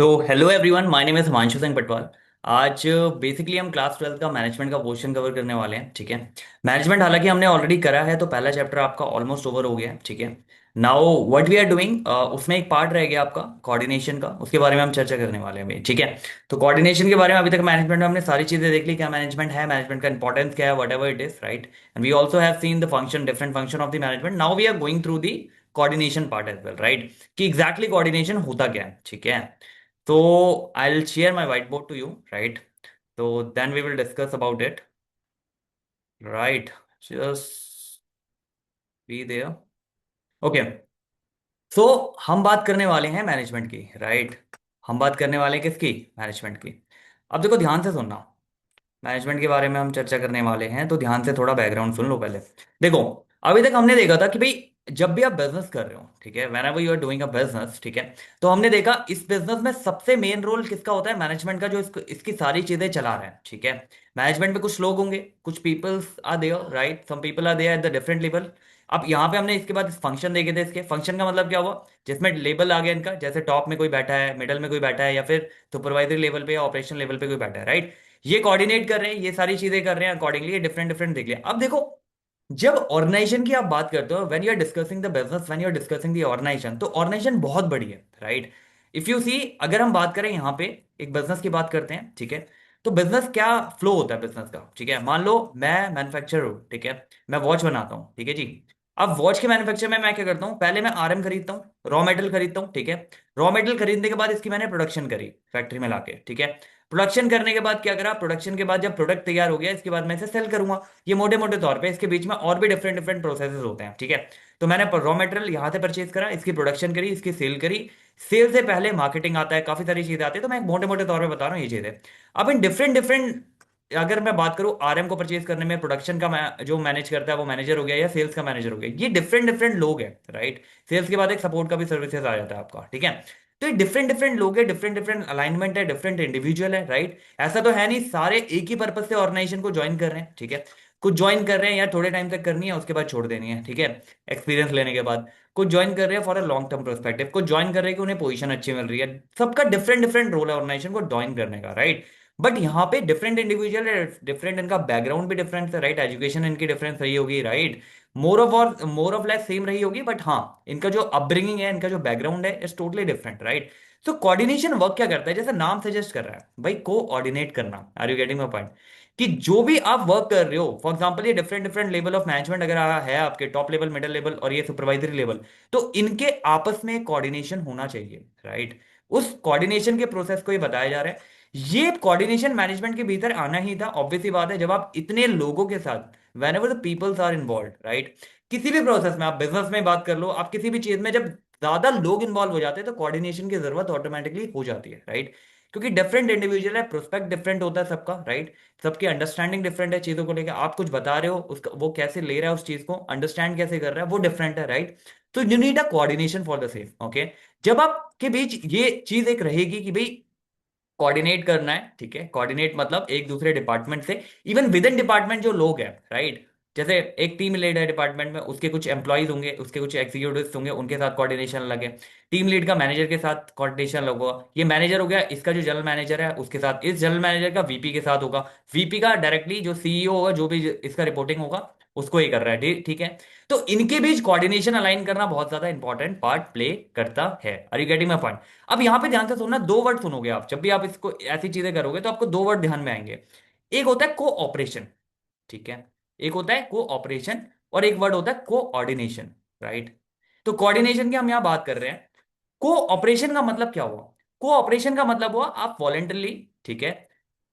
तो hello everyone, my name is Himanshu Singh Patwal. आज basically हम क्लास 12 का मैनेजमेंट का पोर्शन कवर करने वाले हैं। ठीक है। मैनेजमेंट हालांकि हमने ऑलरेडी करा है, तो पहला चैप्टर आपका ऑलमोस्ट ओवर हो गया है। ठीक है। Now what we are doing, उसमें एक पार्ट रह गया आपका कोऑर्डिनेशन का, उसके बारे में हम चर्चा करने वाले हैं अभी। ठीक है। तो कोऑर्डिनेशन के बारे में अभी तक मैनेजमेंट में हमने सारी चीजें देख ली, क्या मैनेजमेंट है, मैनेजमेंट का इंपॉर्टेंस क्या है, whatever it is, right. And we also have seen the function, different function of the management. Now we are going through the coordination part as well, right, कि exactly coordination होता क्या है। ठीक है। So I'll share my whiteboard to you, right? So then we will discuss about it, right? Just be there. Okay. So हम बात करने वाले हैं मैनेजमेंट की, राइट। हम बात करने वाले हैं किसकी? मैनेजमेंट की। अब देखो, ध्यान से सुनना। मैनेजमेंट के बारे में हम चर्चा करने वाले हैं, तो ध्यान से थोड़ा बैकग्राउंड सुन लो पहले। देखो, अभी तक हमने देखा था कि भाई, जब भी आप बिजनेस कर रहे हो, ठीक है, whenever you are doing a business, ठीक है, तो हमने देखा इस बिजनेस में सबसे मेन रोल किसका होता है? मैनेजमेंट का, जो इसकी सारी चीजें चला रहे हैं। ठीक है। मैनेजमेंट में कुछ लोग होंगे, कुछ peoples are there, right, some people are there at the different level. अब यहाँ पे हमने इसके बाद इस फंक्शन देखे थे। इसके फंक्शन का मतलब क्या हुआ? जिसमें लेवल आ गया इनका, जैसे टॉप में कोई बैठा है, मिडल में कोई बैठा है, या फिर सुपरवाइजरी लेवल पे या ऑपरेशन लेवल पे कोई बैठा है, राइट। ये कोऑर्डिनेट कर रहे हैं, ये सारी चीजें कर रहे हैं अकॉर्डिंगली, ये डिफरेंट डिफरेंट देख लिया। अब देखो, जब ऑर्गेनाइजेशन की आप बात करते हो, when you are discussing the business, when you are discussing the organisation, तो ऑर्गेनाइजेशन बहुत बड़ी है, राइट। इफ यू सी, अगर हम बात करें यहाँ पे एक बिजनेस की बात करते हैं, ठीक है, तो बिजनेस क्या फ्लो होता है बिजनेस का? ठीक है, मान लो मैं मैन्युफैक्चरर हूँ, ठीक है, मैं वॉच बनाता हूँ, ठीक है जी। अब वॉच के मैन्युफैक्चर में मैं क्या करता हूँ? पहले मैं आरएम खरीदता हूँ, रॉ मेटेरियल खरीदता हूँ, ठीक है। रॉ मेटेरियल खरीदने के बाद इसकी मैंने प्रोडक्शन करी फैक्ट्री में लाके, ठीक है। प्रोडक्शन करने के बाद क्या करा? प्रोडक्शन के बाद जब प्रोडक्ट तैयार हो गया, इसके बाद मैं इसे सेल करूंगा। ये मोटे मोटे तौर पे इसके बीच में और भी डिफरेंट डिफरेंट प्रोसेसेस होते हैं, ठीक है। तो मैंने रॉ मटेरियल यहाँ से परचेज करा, इसकी प्रोडक्शन करी, इसकी सेल करी। सेल से पहले मार्केटिंग आता है, काफी सारी चीजें आती है, तो मैं मोटे मोटे तौर पे बता रहा हूँ ये चीजें। अब इन डिफरेंट डिफरेंट, अगर मैं बात करूं आरएम को परचेज करने में, प्रोडक्शन का जो मैनेज करता है वो मैनेजर हो गया, या सेल्स का मैनेजर हो गया, ये डिफरेंट डिफरेंट लोग हैं, राइट। सेल्स के बाद एक सपोर्ट का भी सर्विसेज आ जाता है आपका, ठीक है। तो ये डिफरेंट डिफरेंट लोग हैं, डिफरेंट डिफरेंट अलाइनमेंट है, डिफरेंट इंडिविजुअल है, राइट। ऐसा तो है नहीं सारे एक ही पर्पज से ऑर्गेनाइजेशन को ज्वाइन कर रहे हैं, ठीक है। कुछ ज्वाइन कर रहे हैं यार थोड़े टाइम तक करनी है, उसके बाद छोड़ देनी है, ठीक है, एक्सपीरियंस लेने के बाद। कुछ ज्वाइन कर रहे हैं for a long term perspective, कुछ ज्वाइन कर रहे हैं कि उन्हें पोजीशन अच्छी मिल रही है। सबका डिफरेंट डिफरेंट रोल है ऑर्गेनाइजेशन को ज्वाइन करने का, राइट। बट यहाँ पे डिफरेंट इंडिविजुअल है, डिफरेंट, इनका बैकग्राउंड भी डिफरेंट है, राइट। एजुकेशन इनकी डिफरेंस रही होगी, right. More of less same रही होगी, बट हाँ, इनका जो अपब्रिंगिंग है, इनका जो बैकग्राउंड है, इज टोटली डिफरेंट, राइट। तो कोऑर्डिनेशन वर्क क्या करता है? जैसे नाम सजेस्ट कर रहा है भाई, कोऑर्डिनेट करना। Are you getting my point? कि जो भी आप वर्क कर रहे हो, फॉर एग्जांपल ये different different level of management अगर है आपके, टॉप लेवल, मिडिल लेवल और ये सुपरवाइजरी लेवल, तो इनके आपस में कोऑर्डिनेशन होना चाहिए, राइट। उस कोऑर्डिनेशन के प्रोसेस को ये बताया जा रहा है। ये कोऑर्डिनेशन मैनेजमेंट के भीतर आना ही था, ऑब्वियस सी बात है, जब आप इतने लोगों के साथ, whenever the peoples are involve, right. किसी भी प्रोसेस में, आप बिजनेस में बात कर लो, आप किसी भी चीज में जब ज्यादा लोग इन्वॉल्व हो जाते हैं, तो कोऑर्डिनेशन की जरूरत ऑटोमेटिकली हो जाती है, राइट। क्योंकि डिफरेंट इंडिविजुअल है, प्रोस्पेक्ट डिफरेंट होता है सबका, राइट। सबकी अंडरस्टैंडिंग डिफरेंट है चीजों को लेकर। आप कुछ बता रहे हो, उसका वो कैसे ले रहा है, उस चीज को अंडरस्टैंड कैसे कर रहा है, वो डिफरेंट है, राइट। तो you need a coordination for the same, okay. जब आपके बीच ये चीज एक रहेगी कि भाई कोऑर्डिनेट करना है, ठीक है, कोऑर्डिनेट मतलब एक दूसरे डिपार्टमेंट से, इवन विद इन डिपार्टमेंट जो लोग हैं, राइट। जैसे एक टीम लीड है डिपार्टमेंट में, उसके कुछ एम्प्लॉयज होंगे, उसके कुछ एग्जीक्यूटिव्स होंगे, उनके साथ कोऑर्डिनेशन लगे। टीम लीड का मैनेजर के साथ कोऑर्डिनेशन लगेगा। ये मैनेजर हो गया, इसका जो जनरल मैनेजर है उसके साथ, इस जनरल मैनेजर का वीपी के साथ होगा, वीपी का डायरेक्टली जो सीईओ होगा, जो भी इसका रिपोर्टिंग होगा, उसको ही कर रहा है, ठीक ठीक है। तो इनके बीच कोऑर्डिनेशन अलाइन करना बहुत ज्यादा इंपॉर्टेंट पार्ट प्ले करता है। Are you getting my point? अब यहां पे ध्यान से सुनना, दो वर्ड सुनोगे आप जब भी आप इसको ऐसी चीजें करोगे, तो आपको दो वर्ड ध्यान में आएंगे। एक होता है कोऑपरेशन, ठीक है, एक होता है कोऑपरेशन, और एक वर्ड होता है कोऑर्डिनेशन, राइट। तो कोऑर्डिनेशन की हम यहां बात कर रहे हैं। कोऑपरेशन का मतलब क्या हुआ? कोऑपरेशन का मतलब हुआ आप वॉलेंटरली, ठीक है,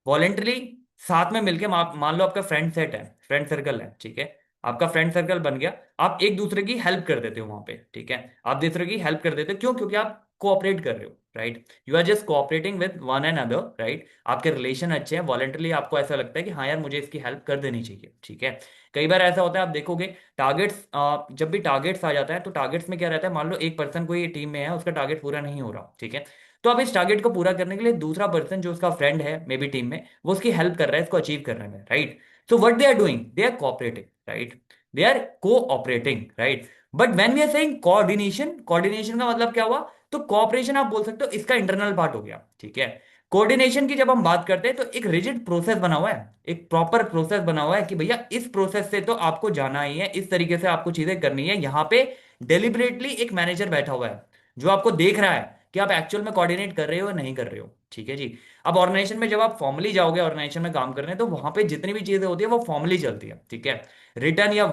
वॉलेंटरली साथ में मिलके, मान लो आपका फ्रेंड सेट है, फ्रेंड सर्कल है, ठीक है, आपका फ्रेंड सर्कल बन गया। आप एक दूसरे की हेल्प कर देते हो वहां पे, ठीक है, आप दूसरे की हेल्प कर देते हो, क्यों? क्योंकि आप कोऑपरेट कर रहे हो, right. You are just cooperating with one and other, right. आपके रिलेशन अच्छे हैं, वॉलेंटरली आपको ऐसा लगता है कि हाँ यार, मुझे इसकी हेल्प कर देनी चाहिए, ठीक है। कई बार ऐसा होता है, आप देखोगे टारगेट्स, जब भी टारगेट्स आ जाता है, तो टारगेट्स में क्या रहता है, मान लो एक पर्सन कोई टीम में है, उसका टारगेट पूरा नहीं हो रहा, ठीक है। तो अब इस टारगेट को पूरा करने के लिए दूसरा पर्सन जो उसका फ्रेंड है मे बी टीम में, वो उसकी हेल्प कर रहा है इसको अचीव करने में, right. So what they are doing, they are cooperating, right, they are cooperating, right. But when we are saying coordination, coordination का मतलब क्या हुआ? तो कोऑपरेशन आप बोल सकते हो इसका इंटरनल पार्ट हो गया, ठीक है। कोऑर्डिनेशन की जब हम बात करते हैं तो एक रिजिड प्रोसेस बना हुआ है, एक प्रॉपर प्रोसेस बना हुआ है कि भैया इस प्रोसेस से तो आपको जाना ही है, इस तरीके से आपको चीजें करनी है। यहां पे डेलिबरेटली एक मैनेजर बैठा हुआ है जो आपको देख रहा है कि आप एक्चुअल में कोऑर्डिनेट कर रहे हो या नहीं कर रहे हो, ठीक है जी। अब ऑर्गेनाइजेशन में जब आप फॉर्मली जाओगे ऑर्गेनाइजेशन में काम करने, तो वहां पे जितनी भी चीजें होती है वो फॉर्मली चलती है, ठीक है। रिटर्न या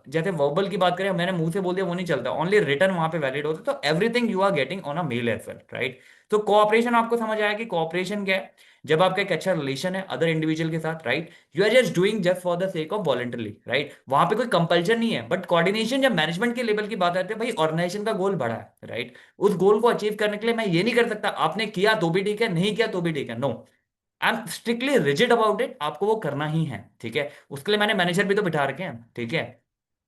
जैसे वर्बल की बात करें, मैंने मुंह से बोल दिया वो नहीं चलता, ओनली रिटर्न वहां पे वैलिड होता है। तो everything you are getting on a mail as well, right. तो कोऑपरेशन आपको समझ आया कि कोऑपरेशन क्या है। जब आपका एक अच्छा रिलेशन है अदर इंडिविजुअल के साथ, right, you are just doing just for the sake of voluntarily, right, वहां पे कोई कंपल्शन नहीं है। बट कोऑर्डिनेशन जब मैनेजमेंट के लेवल की बात आती है, भाई ऑर्गेनाइजेशन का गोल बड़ा है, राइट, उस गोल को अचीव करने के लिए मैं ये नहीं कर सकता आपने किया तो भी ठीक है, नहीं किया तो भी ठीक है, no, I am strictly rigid about it, आपको वो करना ही है, ठीक है। उसके लिए मैंने मैनेजर भी तो बिठा रखे हैं, ठीक है।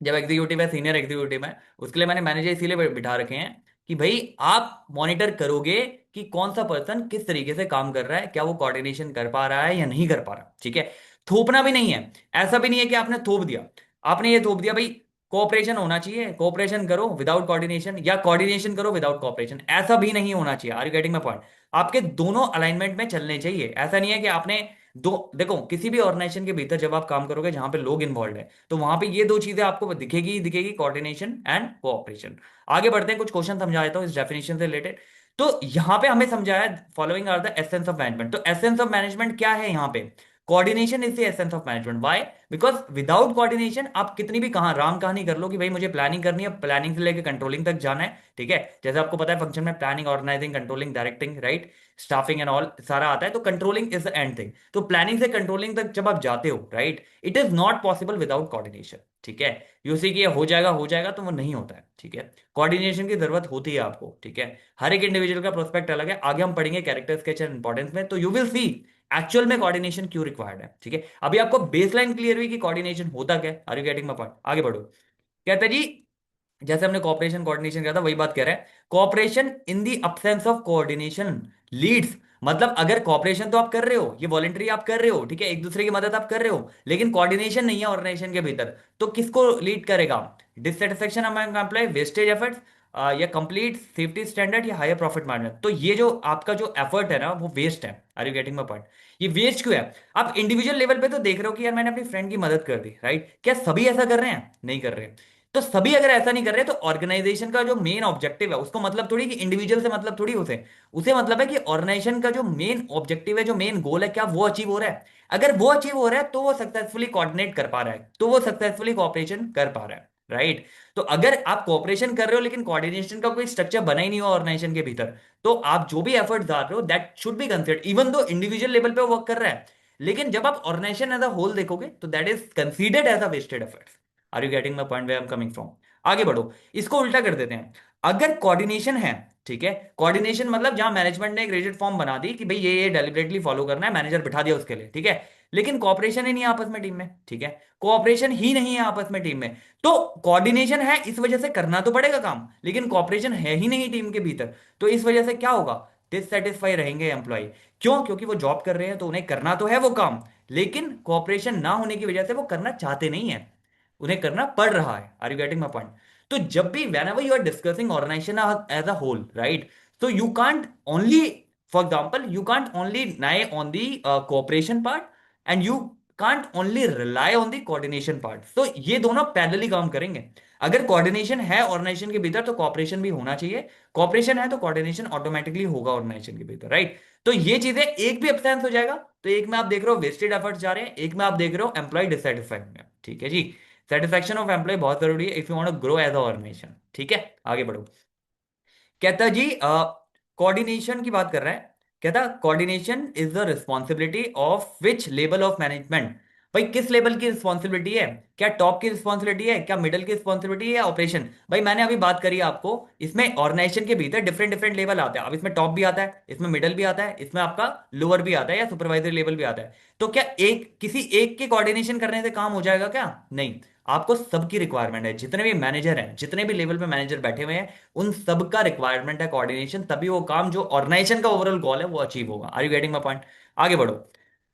जब एग्जीक्यूटिव है, सीनियर एग्जीक्यूटिव है, उसके लिए मैंने मैनेजर इसीलिए बिठा रखे हैं कि भाई आप मॉनिटर करोगे कि कौन सा पर्सन किस तरीके से काम कर रहा है, क्या वो कोऑर्डिनेशन कर पा रहा है या नहीं कर पा रहा, ठीक है। थोपना भी नहीं है, ऐसा भी नहीं है कि आपने थोप दिया, आपने ये थोप दिया भाई कोऑपरेशन होना चाहिए, कोऑपरेशन करो विदाउट कोऑर्डिनेशन, या कोऑर्डिनेशन करो विदाउट कोऑपरेशन, ऐसा भी नहीं होना चाहिए। Are you getting my point? आपके दोनों अलाइनमेंट में चलने चाहिए। ऐसा नहीं है कि आपने दो, देखो किसी भी ऑर्गेनाइजेशन के भीतर जब आप काम करोगे जहां पे लोग इन्वॉल्व है, तो वहां पे ये दो चीजें आपको दिखेगी ही दिखेगी, कोऑर्डिनेशन एंड कोऑपरेशन। आगे बढ़ते हैं, कुछ क्वेश्चन समझा देता हूं इस डेफिनेशन से रिलेटेड। तो यहां पे हमें समझाया following are the essence of management. तो एसेंस ऑफ मैनेजमेंट क्या है यहाँ पे? Coordination is the essence of management. Why? Because without coordination आप कितनी भी कहा राम कहानी कर लो कि भाई मुझे प्लानिंग करनी है, प्लानिंग से लेकर कंट्रोलिंग तक जाना है, ठीक है। जैसे आपको पता है फंक्शन में planning, organizing, controlling, directing, right, staffing and all सारा आता है। तो controlling is the end thing. तो प्लानिंग से कंट्रोलिंग तक जब आप जाते हो, right, it is not possible without coordination, ठीक है। यूसी की हो जाएगा तो वो नहीं होता है, ठीक है। कोऑर्डिनेशन की जरूरत होती है आपको, ठीक है। हर एक इंडिविजुअल का प्रोस्पेक्ट अलग है, आगे हम पढ़ेंगे कैरेक्टर स्केच एंड इंपॉर्टेंस में, तो यू विल सी एक्चुअल में कोऑर्डिनेशन क्यों रिक्वायर्ड है, ठीक है। अभी आपको बेसलाइन क्लियर हुई कि कोऑर्डिनेशन होता क्या है। Are you getting my point? आगे बढ़ो। कहता है जी, जैसे हमने कोऑपरेशन कोऑर्डिनेशन किया था वही बात कह रहा है। Cooperation in the absence of coordination leads, मतलब अगर कोऑपरेशन तो आप कर रहे हो, ये वॉलेंटरी आप कर रहे हो, ठीक है, एक दूसरे की मदद आप कर रहे हो, लेकिन कोऑर्डिनेशन नहीं है ऑर्गेनाइजेशन के भीतर, तो किसको लीड करेगा? Dissatisfaction among employ, wastage efforts, या कंप्लीट सेफ्टी स्टैंडर्ड, या हायर प्रॉफिट मार्जिन। तो ये जो आपका जो एफर्ट है ना वो वेस्ट है। Are you getting my point? ये वेस्ट क्यों है? आप इंडिविजुअल लेवल पे तो देख रहे हो कि यार मैंने अपनी फ्रेंड की मदद कर दी, राइट, क्या सभी ऐसा कर रहे हैं? नहीं कर रहे। तो सभी अगर ऐसा नहीं कर रहे तो ऑर्गेनाइजेशन का जो मेन ऑब्जेक्टिव है उसको मतलब थोड़ी कि इंडिविजुअल से मतलब थोड़ी उसे, उसे मतलब है कि ऑर्गेनाइजेशन का जो मेन ऑब्जेक्टिव है, जो मेन गोल है, क्या वो अचीव हो रहा है? अगर वो अचीव हो रहा है तो वो सक्सेसफुली कोऑर्डिनेट कर पा रहा है, तो वो सक्सेसफुली कोऑपरेशन कर पा रहा है, राइट। तो अगर आप कोऑपरेशन कर रहे हो लेकिन कोऑर्डिनेशन का कोई स्ट्रक्चर बना ही नहीं हो ऑर्गेनाइजेशन के भीतर, तो आप जो भी एफर्ट डाल रहे हो that should be considered, even though individual level पे वर्क कर रहा है, लेकिन जब आप ऑर्गेनाइजेशन एज अ होल देखोगे तो that is considered as a wasted efforts. Are you getting my point where I am coming from? आगे बढ़ो, इसको उल्टा कर देते हैं। अगर कोऑर्डिनेशन है, ठीक है, कोऑर्डिनेशन मतलब जहां मैनेजमेंट ने एक रिजिड फॉर्म बना दी कि भाई ये डेलिबरेटली फॉलो करना है, मैनेजर बिठा दिया उसके लिए, ठीक है, लेकिन कोऑपरेशन ही नहीं है आपस में टीम में, ठीक है, कोऑपरेशन ही नहीं है आपस में टीम में। तो कोऑर्डिनेशन है इस वजह से करना तो पड़ेगा काम, लेकिन कोऑपरेशन है ही नहीं टीम के भीतर, तो इस वजह से क्या होगा? डिससेटिस्फाई रहेंगे एम्प्लॉय। क्यों? क्योंकि वो जॉब कर रहे हैं तो उन्हें करना तो है वो काम, लेकिन कोऑपरेशन ना होने की वजह से वो करना चाहते नहीं है, उन्हें करना पड़ रहा है। Are you getting my point? तो जब भी whenever you are discussing organization as a whole, right, so you can't only, for example, you can't only rely on the cooperation part, and you can't only rely on the coordination part. So ये दोनों parallelly काम करेंगे। अगर coordination है organisation के भीतर तो corporation भी होना चाहिए, कॉपरेशन है तो कोऑर्डिनेशन ऑटोमेटिकली होगा ऑर्गेनाइजेशन के भीतर, राइट। तो ये चीजें एक भी एब्सेंस हो जाएगा तो एक में आप देख रहे हो वेस्टेड एफर्ट्स जा रहे हैं, एक में आप देख रहे हो एम्प्लॉय डिससेटिस्फाइड में, ठीक है जी। सेटिस्फेक्शन ऑफ एम्प्लॉय बहुत जरूरी है if you want to grow as a organization, ठीक है। आगे बढ़ो। कहता जी कोऑर्डिनेशन की बात कर रहा है। कहता coordination is the responsibility of which level of management? भाई किस लेवल की रिस्पॉन्सिबिलिटी है? क्या टॉप की रिस्पॉन्सिबिलिटी है, क्या मिडल की रिस्पॉन्सिबिलिटी है, या ऑपरेशन? भाई मैंने अभी बात करी आपको, इसमें ऑर्गेनाइजेशन के भीतर डिफरेंट डिफरेंट लेवल आते हैं। अब इसमें टॉप भी आता है, इसमें मिडल भी आता है, इसमें आपका लोअर भी आता है, या सुपरवाइजरी लेवल भी आता है। तो क्या एक किसी एक के कोऑर्डिनेशन करने से काम हो जाएगा क्या? नहीं, आपको सबकी रिक्वायरमेंट है, जितने भी मैनेजर हैं, जितने भी लेवल पे मैनेजर बैठे हुए हैं, उन सबका रिक्वायरमेंट है कोऑर्डिनेशन, तभी वो काम जो ऑर्गेनाइजेशन का ओवरऑल गोल है वो अचीव होगा। Are you getting my point? आगे बढ़ो।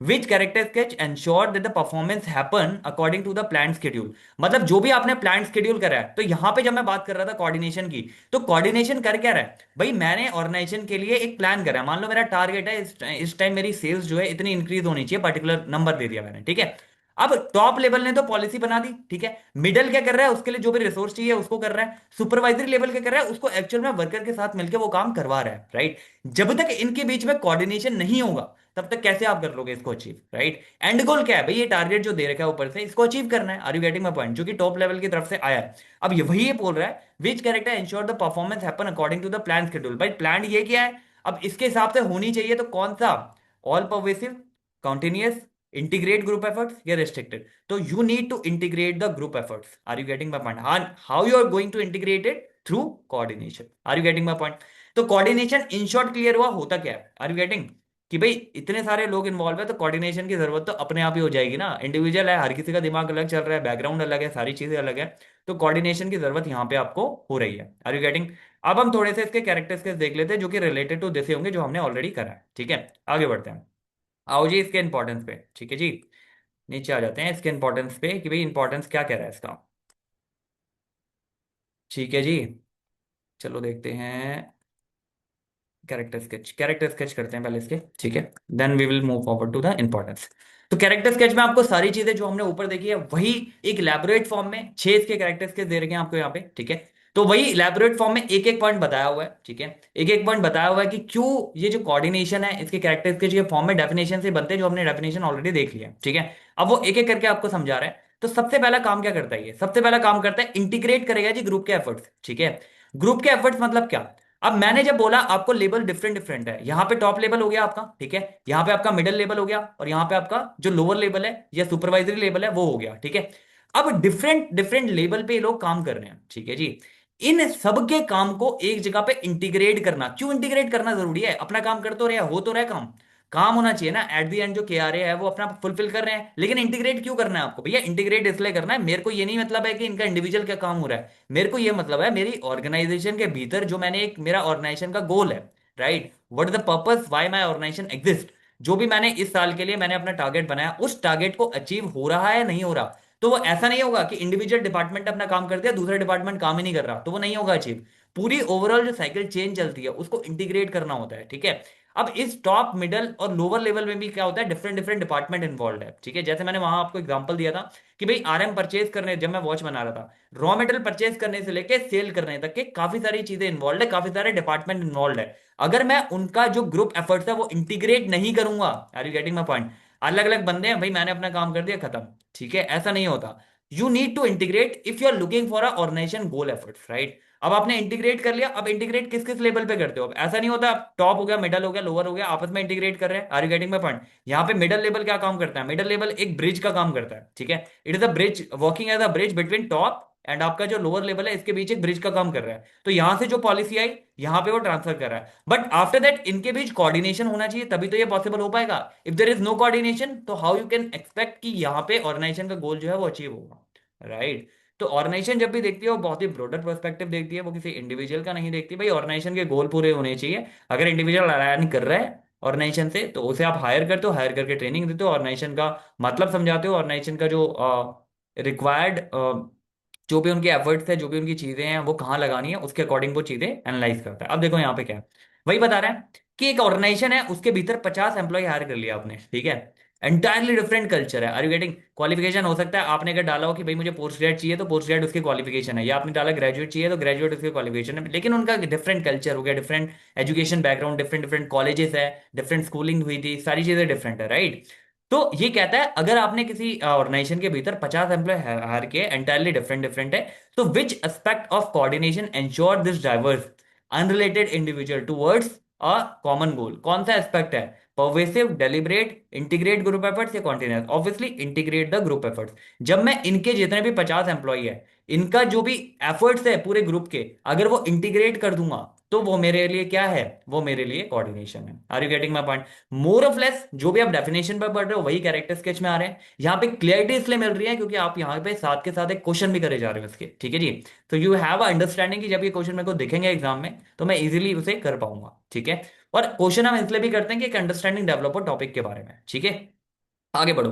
Which character sketch ensure that the performance happen according to the plan schedule. मतलब जो भी आपने प्लान शेड्यूल करा है, तो यहां पे जब मैं बात कर रहा था कोऑर्डिनेशन की, तो कोऑर्डिनेशन कर क्या रहा है भाई, मैंने ऑर्गेनाइजेशन के लिए एक प्लान करा है। मान लो मेरा टारगेट है इस टाइम मेरी सेल्स जो है इतनी इंक्रीज होनी चाहिए, पर्टिकुलर नंबर दे दिया मैंने, ठीक है। अब टॉप लेवल ने तो पॉलिसी बना दी, ठीक है। मिडल क्या कर रहा है, उसके लिए जो भी रिसोर्स चाहिए उसको कर रहा है। सुपरवाइजरी लेवल क्या कर रहा है, उसको एक्चुअल में वर्कर के साथ मिलकर वो काम करवा रहा है, राइट। जब तक इनके बीच में कोऑर्डिनेशन नहीं होगा, तब तक कैसे आप कर लोगे इसको अचीव, राइट। एंड गोल क्या है भाई, ये टारगेट जो दे रखा है ऊपर से, इसको अचीव करना है। Are you getting my point, जो कि टॉप लेवल की तरफ से आया है। अब ये वही ये बोल रहा है, which character ensure the performance happen according to the plan schedule. भाई प्लान ये क्या है, अब इसके हिसाब से होनी चाहिए, तो कौन सा, all pervasive, continuous, integrate group efforts या रिस्ट्रिक्टेड। तो you need to integrate the group efforts. Are you getting my point, how you are going to integrate it, through coordination. Are you getting my point. तो coordination in short clear हुआ, होता क्या है, are you getting, कि भाई इतने सारे लोग इन्वॉल्व है, तो कोऑर्डिनेशन की जरूरत तो अपने आप ही हो जाएगी ना। इंडिविजुअल है, हर किसी का दिमाग अलग चल रहा है, बैकग्राउंड अलग है, सारी चीजें अलग है। तो कोऑर्डिनेशन की जरूरत यहाँ पे आपको हो रही है। Are you getting. अब हम थोड़े से इसके कैरेक्टर्स के देख लेते हैं, जो कि रिलेटेड टू दिस होंगे, जो हमने ऑलरेडी करा है, ठीक है। आगे बढ़ते हैं। आओ जी इसके इंपॉर्टेंस पे, ठीक है जी। नीचे आ जाते हैं इसके इंपॉर्टेंस पे, कि भाई इंपॉर्टेंस क्या कह रहा है इसका। ठीक है जी, चलो देखते हैं। कैरेक्टर स्केच करते हैं पहले इसके, ठीक है। Then we will move forward to the importance. तो कैरेक्टर स्केच में आपको सारी चीजें जो हमने ऊपर देखी है, वही एक इलेबोरेट फॉर्म में 6 इसके कैरेक्टर स्केच दे रखे हैं आपको यहाँ पे, ठीक है। तो वही इलेबोरेट फॉर्म में एक एक पॉइंट बताया हुआ है, ठीक है। एक एक पॉइंट बताया हुआ है कि क्यों ये जो कोऑर्डिनेशन है, इसके कैरेक्टर स्केच के फॉर्म में डेफिनेशन से बनते हैं, जो हमने डेफिनेशन ऑलरेडी देख लिया है, ठीक है। अब वो एक एक करके आपको समझा रहा है। तो सबसे पहला काम क्या करता है, ये सबसे पहला काम करता है इंटीग्रेट करेगा जी ग्रुप के एफर्ट्स, ठीक है। ग्रुप के एफर्ट्स मतलब क्या। अब मैंने जब बोला आपको लेवल डिफरेंट डिफरेंट है, यहां पे टॉप लेवल हो गया आपका, ठीक है। यहां पे आपका मिडिल लेवल हो गया, और यहां पे आपका जो लोअर लेवल है या सुपरवाइजरी लेवल है वो हो गया, ठीक है। अब डिफरेंट डिफरेंट लेवल पे ये लोग काम कर रहे हैं, ठीक है जी। इन सब के काम को एक जगह पे इंटीग्रेट करना, क्यों इंटीग्रेट करना जरूरी है, अपना काम कर तो रहे हो तो रहे काम, काम होना चाहिए ना। एट द एंड जो के आर ए है वो अपना फुलफिल कर रहे हैं, लेकिन इंटीग्रेट क्यों करना है आपको, भैया इंटीग्रेट इसलिए करना है, मेरे को ये नहीं मतलब है कि इनका इंडिविजुअल क्या काम हो रहा है। मेरे को ये मतलब है, मेरी ऑर्गेनाइजेशन के भीतर जो मैंने एक मेरा ऑर्गेनाइजेशन का गोल है, right, what is the purpose why my organization exist. जो भी मैंने इस साल के लिए मैंने अपना टारगेट बनाया, उस टारगेट को अचीव हो रहा है नहीं हो रहा। तो वो ऐसा नहीं होगा कि इंडिविजुअल डिपार्टमेंट अपना काम कर दिया, दूसरा डिपार्टमेंट काम ही नहीं कर रहा, तो वो नहीं होगा अचीव। पूरी ओवरऑल जो साइकिल चेन चलती है उसको इंटीग्रेट करना होता है, ठीक है। अब इस टॉप मिडल और लोअर लेवल में भी क्या होता है, डिफरेंट डिफरेंट डिपार्टमेंट इन्वॉल्व है, ठीक है। जैसे मैंने वहां आपको एग्जांपल दिया था कि भाई आरएम परचेज करने, जब मैं वॉच बना रहा था, रॉ मटेरियल परचेज करने से लेके सेल करने तक के काफी सारी चीजें इन्वॉल्व है, काफी सारे डिपार्टमेंट इन्वॉल्व है। अगर मैं उनका जो ग्रुप एफर्ट्स है वो इंटीग्रेट नहीं करूंगा, are you getting my point, अलग अलग बंदे हैं भाई, मैंने अपना काम कर दिया खत्म, ठीक है, ऐसा नहीं होता। You need to integrate if you are looking for a organization goal efforts, right. अब आपने इंटीग्रेट कर लिया, अब इंटीग्रेट किस किस लेवल पे करते हो, अब ऐसा नहीं होता टॉप हो गया, मिडल हो गया, लोअर हो गया, आपस में इंटीग्रेट कर रहे हैं। Are you getting my point. यहाँ पे मिडल लेवल क्या काम करता है, मिडल लेवल एक ब्रिज का काम करता है, ठीक है। It is a bridge, working as a bridge between top and आपका जो लोअर लेवल है, इसके बीच एक ब्रिज का काम कर रहा है। तो यहां से जो पॉलिसी आई, यहां पे वो ट्रांसफर कर रहा है, बट आफ्टर दैट इनके बीच कोऑर्डिनेशन होना चाहिए, तभी तो ये पॉसिबल हो पाएगा। If there is no coordination, तो हाउ यू कैन एक्सपेक्ट कि यहाँ पे ऑर्गेनाइजेशन का गोल जो है वो अचीव होगा, राइट। तो ऑर्गेनाइजेशन जब भी देखती है, वो बहुत ही ब्रॉडर पर्सपेक्टिव देखती है, वो किसी इंडिविजुअल का नहीं देखती। भाई ऑर्गेनाइजेशन के गोल पूरे होने चाहिए। अगर इंडिविजुअल अलाइन कर रहा है ऑर्गेनाइजेशन से, तो उसे आप हायर करते हो, हायर करके ट्रेनिंग देते हो, ऑर्गेनाइजेशन का मतलब समझाते हो, ऑर्गेनाइजेशन का जो रिक्वायर्ड जो भी उनके एफर्ट्स है, जो भी उनकी चीजें हैं वो कहाँ लगानी है, उसके अकॉर्डिंग वो चीजें एनालाइज करता है। अब देखो यहाँ पे क्या है, वही बता रहा है कि एक ऑर्गेनाइजेशन है, उसके भीतर 50 एम्प्लॉय हायर कर लिया आपने, ठीक है। एंटायरली डिफरेंट कल्चर है, आर यू गेटिंग। क्वालिफिकेशन हो सकता है आपने अगर डाला हो कि भाई मुझे पोस्ट ग्रेड चाहिए, तो पोस्ट ग्रेड उसकी क्वालिफिकेशन है, या आपने डाला ग्रेजुएट चाहिए, तो ग्रेजुएट उसकी क्वालिफिकेशन है, लेकिन उनका डिफरेंट कल्चर हो गया, different education background, different different colleges है, डिफरेंट स्कूलिंग हुई थी, सारी चीजें डिफरेंट है, राइट। तो ये कहता है अगर आपने किसी ऑर्गेनाइजेशन के भीतर 50 एम्प्लॉय हायर किए, एंटायरली डिफरेंट डिफरेंट है, तो which aspect of coordination ensure this diverse unrelated individual towards a common goal. कौन सा एस्पेक्ट है, pervasive, deliberate, integrate group efforts या continuous. Obviously integrate the group efforts. जब मैं इनके जितने भी 50 एम्प्लॉय है, इनका जो भी एफर्ट्स है पूरे ग्रुप के, अगर वो इंटीग्रेट कर दूंगा, तो वो मेरे लिए क्या है, वो मेरे लिए कोऑर्डिनेशन है। Are you getting my point. More of less जो भी आप डेफिनेशन पर पढ़ रहे हो, वही कैरेक्टर स्केच में आ रहे हैं। यहाँ पे क्लियरिटी इसलिए मिल रही है क्योंकि आप यहाँ पे साथ के साथ एक क्वेश्चन भी करे जा रहे हो इसके, ठीक है जी। तो यू हैव अ अंडरस्टैंडिंग कि जब ये क्वेश्चन मेरे को दिखेंगे एग्जाम में, तो मैं इजीली उसे कर पाऊंगा, ठीक है। और क्वेश्चन हम इसलिए भी करते हैं कि एक अंडरस्टैंडिंग डेवलप हो टॉपिक के बारे में, ठीक है। आगे बढ़ो।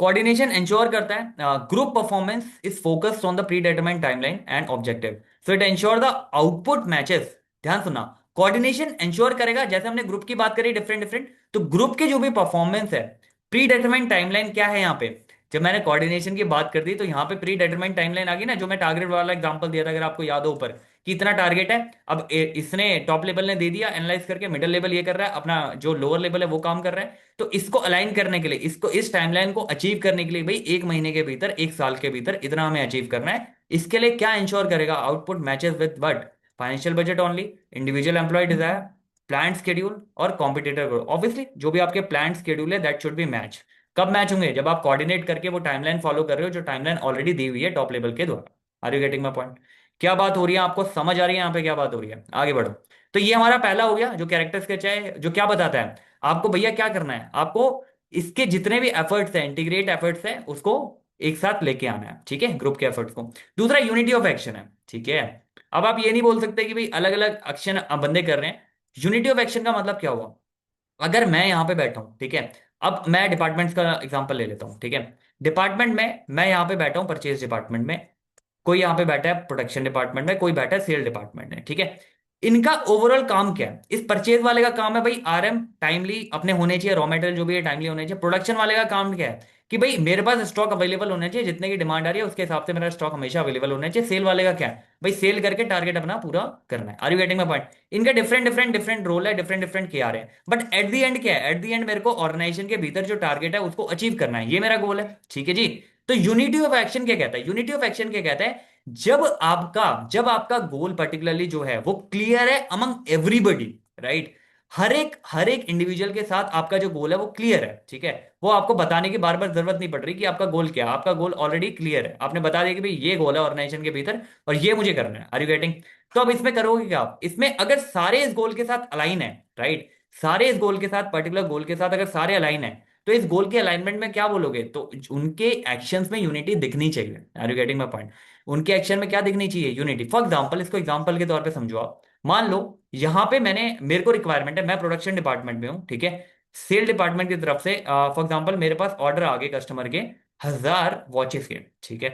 कोऑर्डिनेशन इंश्योर करता है group performance is focused on the pre determined timeline and objective, so it ensure the output matches. ध्यान सुनना, कोऑर्डिनेशन इंश्योर करेगा, जैसे हमने ग्रुप की बात करी डिफरेंट डिफरेंट, तो ग्रुप के जो भी परफॉर्मेंस है, प्री डिटरमाइंड टाइमलाइन क्या है यहाँ पे। जब मैंने कोऑर्डिनेशन की बात कर दी तो यहाँ पे प्री डिटरमाइंड टाइमलाइन आ गई ना, जो मैं टारगेट वाला एग्जांपल दिया था, अगर आपको याद हो ऊपर, कि इतना टारगेट है। अब इसने टॉप लेवल ने दे दिया एनालाइज करके, मिडिल लेवल ये कर रहा है, अपना जो लोअर लेवल है वो काम कर रहा है। तो इसको अलाइन करने के लिए, इसको इस टाइमलाइन को अचीव करने के लिए भाई 1 महीने के भीतर, 1 साल के भीतर इतना हमें अचीव करना है। इसके लिए क्या इंश्योर करेगा, output matches with what, financial budget only, individual employ desire, plan schedule और कॉम्पिटिटर ग्रोथ। ऑब्वियसली जो भी आपके प्लान शेड्यूल है दैट शुड बी मैच। कब मैच होंगे, जब आप कोऑर्डिनेट करके वो टाइमलाइन फॉलो कर रहे हो जो टाइमलाइन ऑलरेडी दी हुई है टॉप लेवल के द्वारा। Are you getting my point? क्या बात हो रही है, आपको समझ आ रही है यहाँ पे क्या बात हो रही है? आगे बढ़ो। तो ये हमारा पहला हो गया जो कैरेक्टर स्केच है, जो क्या बताता है आपको भैया क्या करना है, आपको इसके जितने भी एफर्ट्स हैं, इंटीग्रेट एफर्ट्स हैं, उसको एक साथ लेके आना है, ठीक है, ग्रुप के एफर्ट्स को। दूसरा यूनिटी ऑफ एक्शन है, ठीक है। अब आप ये नहीं बोल सकते कि भाई अलग अलग एक्शन बंदे कर रहे हैं। यूनिटी ऑफ एक्शन का मतलब क्या हुआ, अगर मैं यहां पे बैठा हूं, ठीक है, अब मैं डिपार्टमेंट्स का एग्जांपल ले लेता हूं, ठीक है। डिपार्टमेंट में मैं यहां पे बैठा हूं परचेज डिपार्टमेंट में, कोई यहाँ पे बैठा है प्रोडक्शन डिपार्टमेंट में, कोई बैठा है सेल डिपार्टमेंट में, ठीक है। इनका ओवरऑल काम क्या है, इस परचेज वाले का काम है भाई आरएम टाइमली अपने होने चाहिए, रॉ मटेरियल जो भी है टाइमली होने चाहिए। प्रोडक्शन वाले का काम क्या है कि भाई मेरे पास स्टॉक अवेलेबल होना चाहिए, जितने की डिमांड आ रही है उसके हिसाब से मेरा स्टॉक हमेशा अवेलेबल होना चाहिए। सेल वाले का क्या है भाई, सेल करके टारगेट अपना पूरा करना है। Are you getting my point? इनका डिफरेंट डिफरेंट डिफरेंट रोल है, डिफरेंट डिफरेंट के आ रहे हैं, बट एट द एंड क्या है, एट द एंड मेरे को ऑर्गेनाइजेशन के भीतर जो टारगेट है उसको अचीव करना है, ये मेरा गोल है, ठीक है जी। तो यूनिटी ऑफ एक्शन क्या कहता है, यूनिटी ऑफ एक्शन क्या कहता है, जब आपका गोल पर्टिकुलरली जो है वो क्लियर है अमंग एवरीबडी, राइट। हर एक इंडिविजुअल के साथ आपका जो गोल है वो क्लियर है, ठीक है। वो आपको बताने की बार बार जरूरत नहीं पड़ रही कि आपका गोल क्या है, आपका गोल ऑलरेडी क्लियर है, आपने बता दिया कि भाई ये गोल है ऑर्गेनाइजेशन के भीतर और ये मुझे करना है। Are you getting? तो अब इसमें करोगे क्या आप, इसमें अगर सारे इस गोल के साथ अलाइन है, राइट, सारे इस गोल के साथ, पर्टिकुलर गोल के साथ अगर सारे अलाइन है, तो इस गोल के अलाइनमेंट में क्या बोलोगे, तो उनके एक्शंस में यूनिटी दिखनी चाहिए। Are you getting my point? उनके एक्शन में क्या दिखनी चाहिए, यूनिटी। फॉर एग्जांपल, इसको एग्जांपल के तौर पे समझो आप। मान लो यहां पे मेरे को रिक्वायरमेंट है, मैं प्रोडक्शन डिपार्टमेंट में हूं, ठीक है। सेल डिपार्टमेंट की तरफ से फॉर एग्जांपल मेरे पास ऑर्डर आ गए कस्टमर के 1000 वॉचेस के, ठीक है।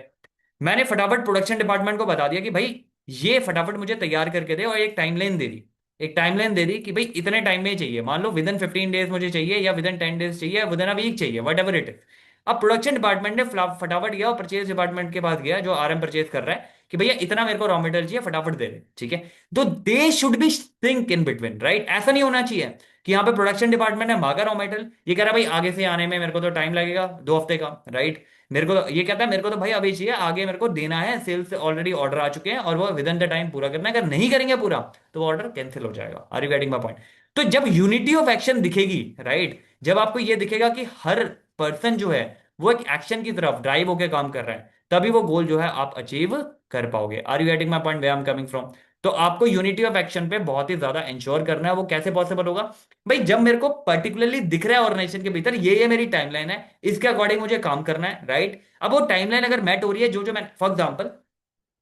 मैंने फटाफट प्रोडक्शन डिपार्टमेंट को बता दिया कि भाई ये फटाफट मुझे तैयार करके दे, और एक टाइमलाइन दे दी, एक टाइमलाइन दे दी कि भाई इतने टाइम में चाहिए, मान लो विद इन 15 डेज मुझे चाहिए, या विद इन 10 डेज चाहिए, या विद इन अ वीक चाहिए, वट एवर इट इज। अब प्रोडक्शन डिपार्टमेंट ने फटाफट गया और परचेज डिपार्टमेंट के पास गया जो आरएम परचेज कर रहा है कि भैया इतना मेरे को रॉ मटेरियल चाहिए, फटाफट दे दे, ठीक है। तो they should be think in between, right. ऐसा नहीं होना चाहिए कि यहाँ पे प्रोडक्शन डिपार्टमेंट है मांगा रॉ मटेरियल, ये कह रहा है भाई आगे से आने में मेरे को तो टाइम लगेगा 2 हफ्ते का, राइट। मेरे को ये कहता है मेरे को तो भाई अभी चाहिए, आगे मेरे को देना है, सेल्स से ऑलरेडी ऑर्डर आ चुके हैं और वो विद इन द टाइम पूरा करना है, अगर नहीं करेंगे पूरा तो ऑर्डर कैंसिल हो जाएगा। Are you getting my point? तो जब यूनिटी ऑफ एक्शन दिखेगी, राइट, जब आपको ये दिखेगा कि हर पर्सन जो है वो एक एक्शन की तरफ ड्राइव होकर काम कर रहा है, तभी वो गोल जो है आप अचीव कर पाओगे। Are you getting my point, where I am coming from? तो आपको यूनिटी ऑफ एक्शन पे बहुत ही ज्यादा इंश्योर करना है। वो कैसे पॉसिबल होगा भाई, जब मेरे को पर्टिकुलरली दिख रहा है ऑर्गेनाइजेशन के भीतर ये मेरी टाइमलाइन है, इसके अकॉर्डिंग मुझे काम करना है, राइट। अब वो टाइमलाइन अगर मैट हो रही है, जो जो मैं फॉर एग्जांपल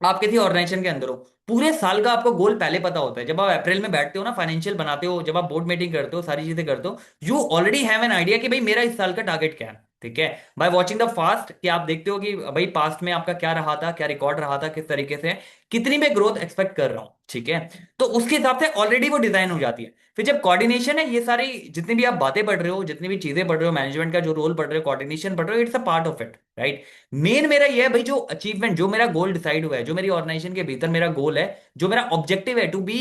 आप किसी ऑर्गेनाइजेशन के अंदर हो, पूरे साल का आपको गोल पहले पता होता है, जब आप अप्रैल में बैठते हो ना, फाइनेंशियल बनाते हो, जब आप बोर्ड मीटिंग करते हो, सारी चीजें करते हो, you already have an idea कि भाई मेरा इस साल का टारगेट क्या है, ठीक है। बाय वॉचिंग द फास्ट, कि आप देखते हो कि भाई पास्ट में आपका क्या रहा था, क्या रिकॉर्ड रहा था, किस तरीके से कितनी मैं ग्रोथ एक्सपेक्ट कर रहा हूं, ठीक है। तो उसके हिसाब से ऑलरेडी वो डिजाइन हो जाती है। फिर जब कोऑर्डिनेशन है, ये सारी जितनी भी आप बातें पढ़ रहे हो, जितनी भी चीजें पढ़ रहे हो, मैनेजमेंट का जो रोल पढ़ रहे हो, कोऑर्डिनेशन पढ़ रहे हो, it's a part of it, right. Main मेरा ये है भाई, जो अचीवमेंट, जो मेरा गोल डिसाइड हुआ है, जो मेरी ऑर्गेनाइजेशन के भीतर मेरा गोल है, जो मेरा ऑब्जेक्टिव है to be